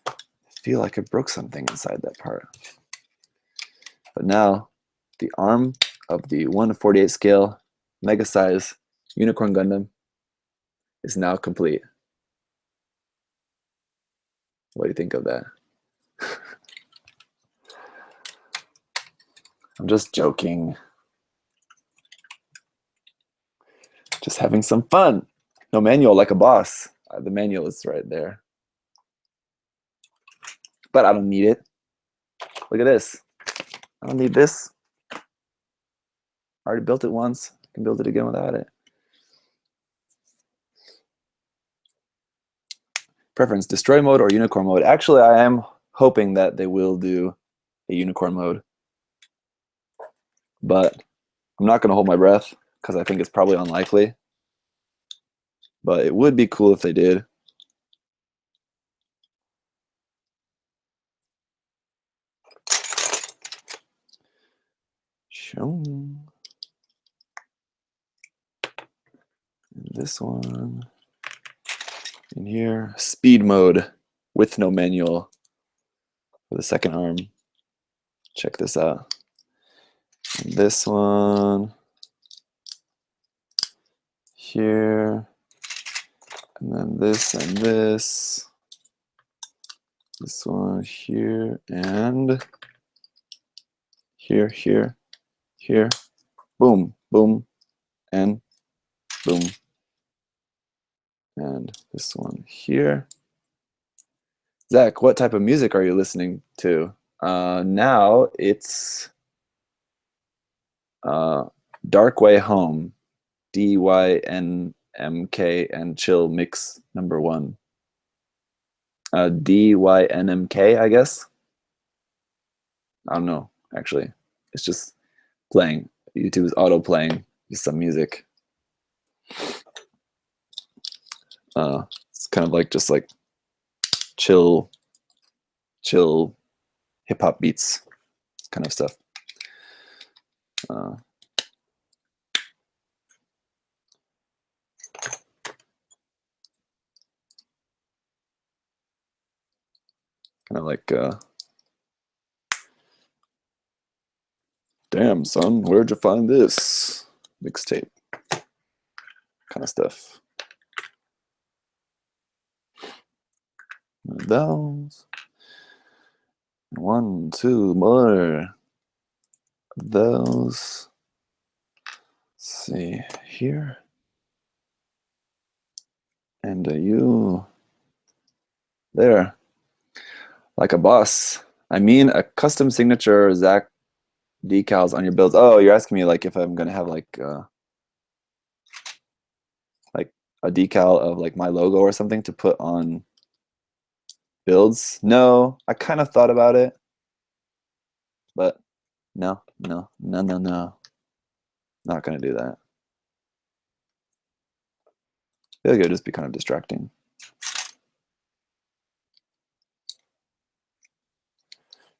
I feel like I broke something inside that part. But now the arm of the 1/48 scale MegaSize Unicorn Gundam is now complete. What do you think of that? I'm just joking. Just having some fun. No manual like a boss. The manual is right there. But I don't need it. Look at this. I don't need this. I already built it once. I can build it again without it. Preference, destroy mode or unicorn mode? Actually, I am hoping that they will do a unicorn mode. But I'm not going to hold my breath because I think it's probably unlikely. But it would be cool if they did. This one in here, speed mode with no manual for the second arm. Check this out. And this one here, and then this and this. This one here and here, here, here. Boom, boom, and boom. And this one here. Zach, what type of music are you listening to? Now it's Dark Way Home, DYNMK and Chill Mix #1. DYNMK, I guess. I don't know, actually. It's just playing. YouTube is auto playing just some music. It's kind of like just like chill hip hop beats kind of stuff. Kind of like, damn son, where'd you find this mixtape? Kind of stuff. Those. 1, 2 more. Those. Let's see here. And you. There. Like a boss. I mean, a custom signature Zach decals on your builds. Oh, you're asking me like if I'm gonna have like a decal of like my logo or something to put on builds. No, I kind of thought about it, but no. Not gonna do that. I feel like it would just be kind of distracting.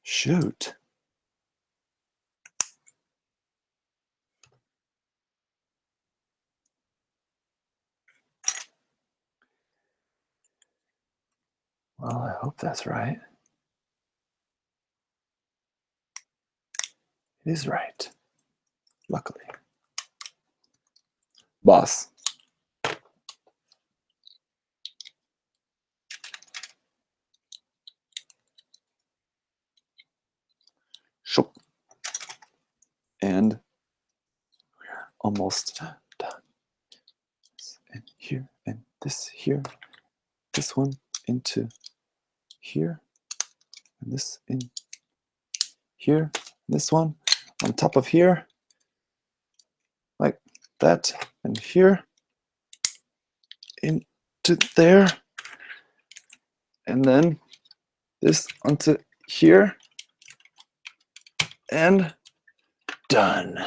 Shoot. Well, I hope that's right. It is right. Luckily. Boss. Shoop. And we're almost done. And here, and this here. This one into here. And this in here. This one on top of here. Like that. And here. Into there. And then this onto here. And done.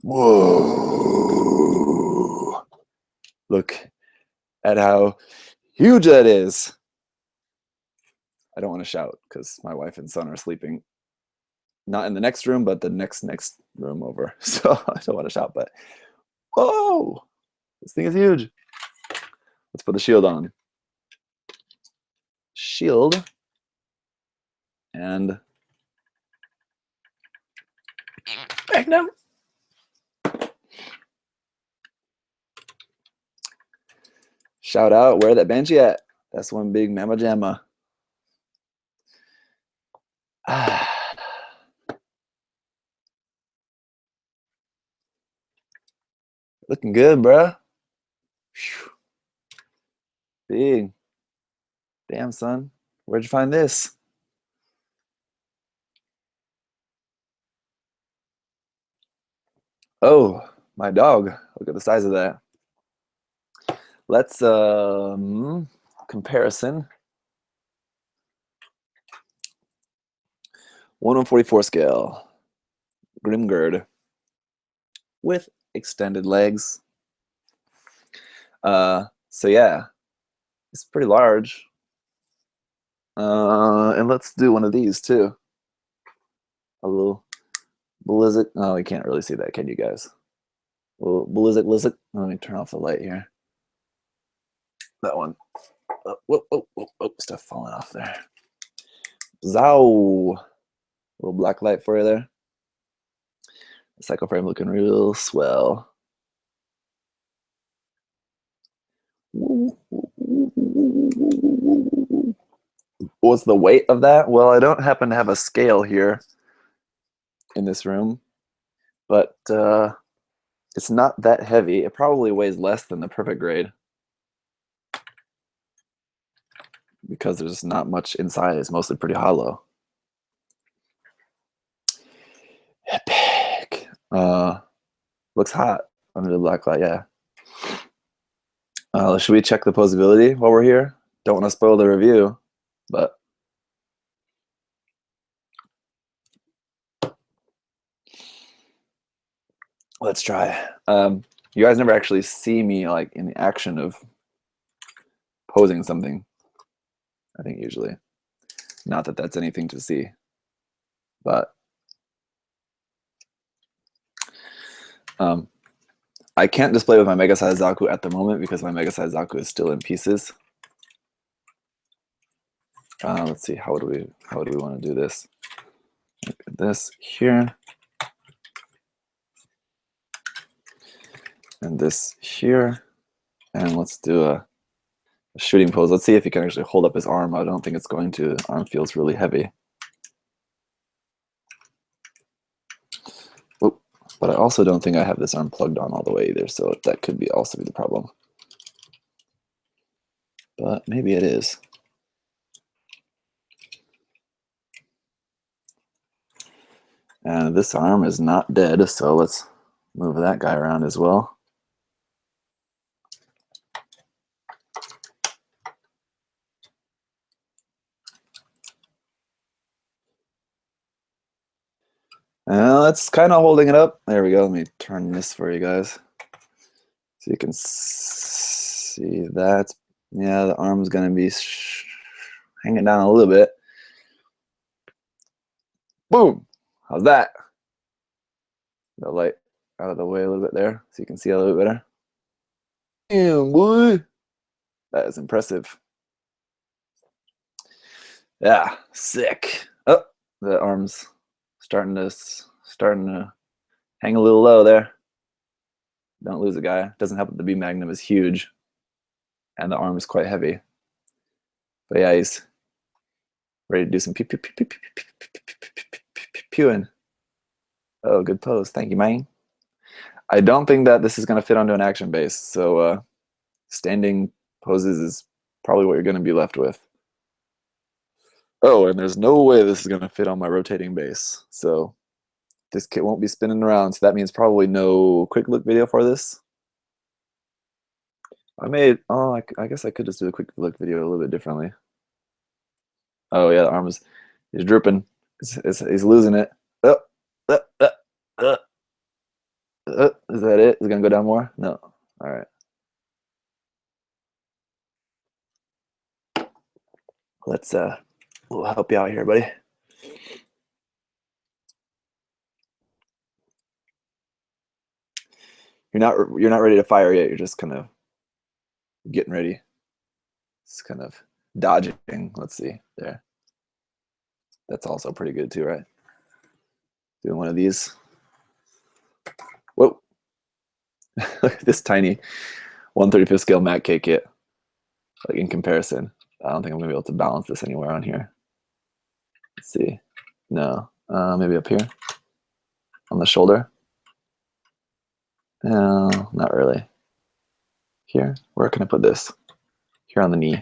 Whoa. Look at how huge that is. I don't want to shout because my wife and son are sleeping. Not in the next room, but the next room over. So I don't want to shout, but whoa, this thing is huge. Let's put the shield on. Shield. And Magnum. Shout out, where that Banshee at? That's one big mamma jamma. Looking good, bruh. Whew. Big. Damn, son. Where'd you find this? Oh, my dog. Look at the size of that. Let's comparison. 1/144 scale. Grimgird with extended legs. So yeah, it's pretty large. And let's do one of these too. A little Blizzik. Oh, you can't really see that, can you guys? A little Blizzik. Let me turn off the light here. That one. Oh, whoa, stuff falling off there. Zow. Little black light for you there. The cycle frame looking real swell. What's the weight of that? Well, I don't happen to have a scale here in this room, but it's not that heavy. It probably weighs less than the perfect grade because there's not much inside. It's mostly pretty hollow. Epic. Looks hot under the black light, yeah. Should we check the posability while we're here? Don't want to spoil the review, but let's try. You guys never actually see me like in the action of posing something, I think usually. Not that that's anything to see, but I can't display with my MegaSize Zaku at the moment because my MegaSize Zaku is still in pieces. Let's see, how do we want to do this? Look at this here, and this here, and let's do a shooting pose. Let's see if he can actually hold up his arm. I don't think it's going to. Arm feels really heavy. Oop. But I also don't think I have this arm plugged on all the way either, so that could be also be the problem. But maybe it is. And this arm is not dead, so let's move that guy around as well. That's kind of holding it up. There we go. Let me turn this for you guys. So you can see that. Yeah, the arm's going to be hanging down a little bit. Boom! How's that? The light out of the way a little bit there so you can see a little bit better. Damn, boy! That is impressive. Yeah, sick. Oh, the arm's starting to hang a little low there. Don't lose a guy. Doesn't help that the B magnum is huge and the arm is quite heavy. But yeah, he's ready to do some pewing. Oh, good pose. Thank you, man. I don't think that this is going to fit onto an action base, so standing poses is probably what you're going to be left with. Oh, and there's no way this is going to fit on my rotating base, so this kit won't be spinning around, so that means probably no quick look video for this. I guess I could just do a quick look video a little bit differently. Oh yeah, the arm is drooping. He's losing it. Is that it? Is it gonna go down more? No. All right. Let's we'll help you out here, buddy. You're not ready to fire yet. You're just kind of getting ready. It's kind of dodging. Let's see there. That's also pretty good too, right? Doing one of these. Whoa! Look at this tiny 1/35 scale Mac K kit. Like in comparison, I don't think I'm gonna be able to balance this anywhere on here. Let's see. No, maybe up here on the shoulder. No, not really. Here? Where can I put this? Here on the knee.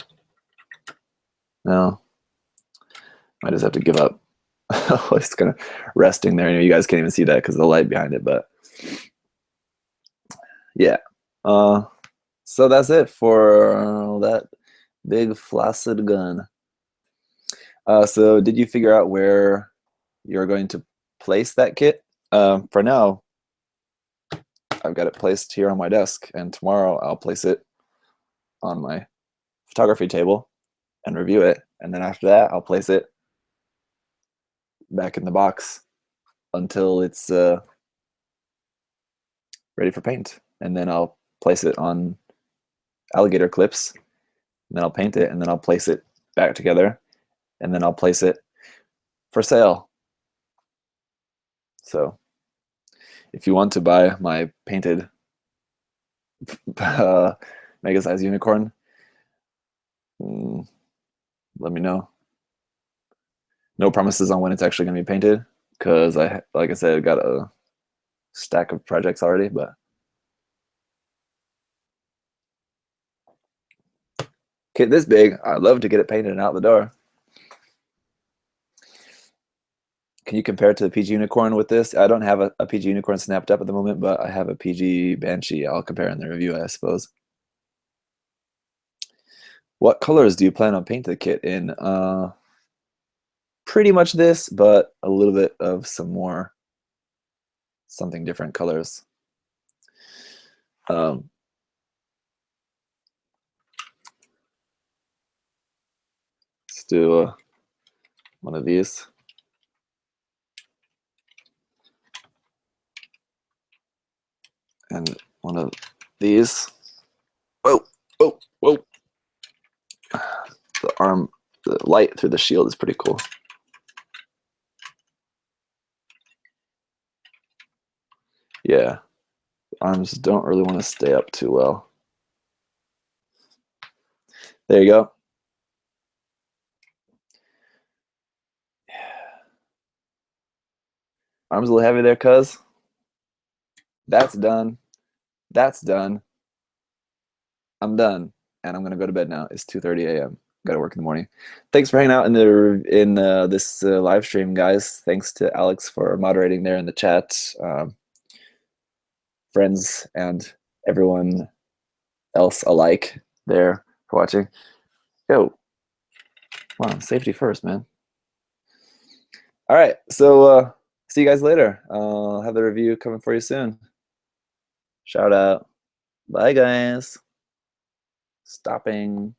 No. I just have to give up. It's kind of resting there. You guys can't even see that because of the light behind it, but yeah. So that's it for that big flaccid gun. So did you figure out where you're going to place that kit? For now, I've got it placed here on my desk, and tomorrow I'll place it on my photography table and review it. And then after that, I'll place it back in the box until it's ready for paint. And then I'll place it on alligator clips, and then I'll paint it, and then I'll place it back together, and then I'll place it for sale. So if you want to buy my painted MegaSize unicorn, let me know. No promises on when it's actually going to be painted, because like I said, I got a stack of projects already, but kit this big, I'd love to get it painted and out the door. Can you compare it to the PG Unicorn with this? I don't have a PG Unicorn snapped up at the moment, but I have a PG Banshee. I'll compare in the review, I suppose. What colors do you plan on painting the kit in? Pretty much this, but a little bit of something different colors. Let's do one of these. And one of these. Whoa, whoa, whoa. The light through the shield is pretty cool. Yeah, the arms don't really want to stay up too well. There you go. Arms a little heavy there, cuz. That's done. That's done. I'm done, and I'm gonna go to bed now. It's 2:30 a.m. Got to work in the morning. Thanks for hanging out in this live stream, guys. Thanks to Alex for moderating there in the chat. Friends and everyone else alike there for watching. Yo, wow, safety first, man. All right, so see you guys later. I'll have the review coming for you soon. Shout out. Bye, guys. Stopping.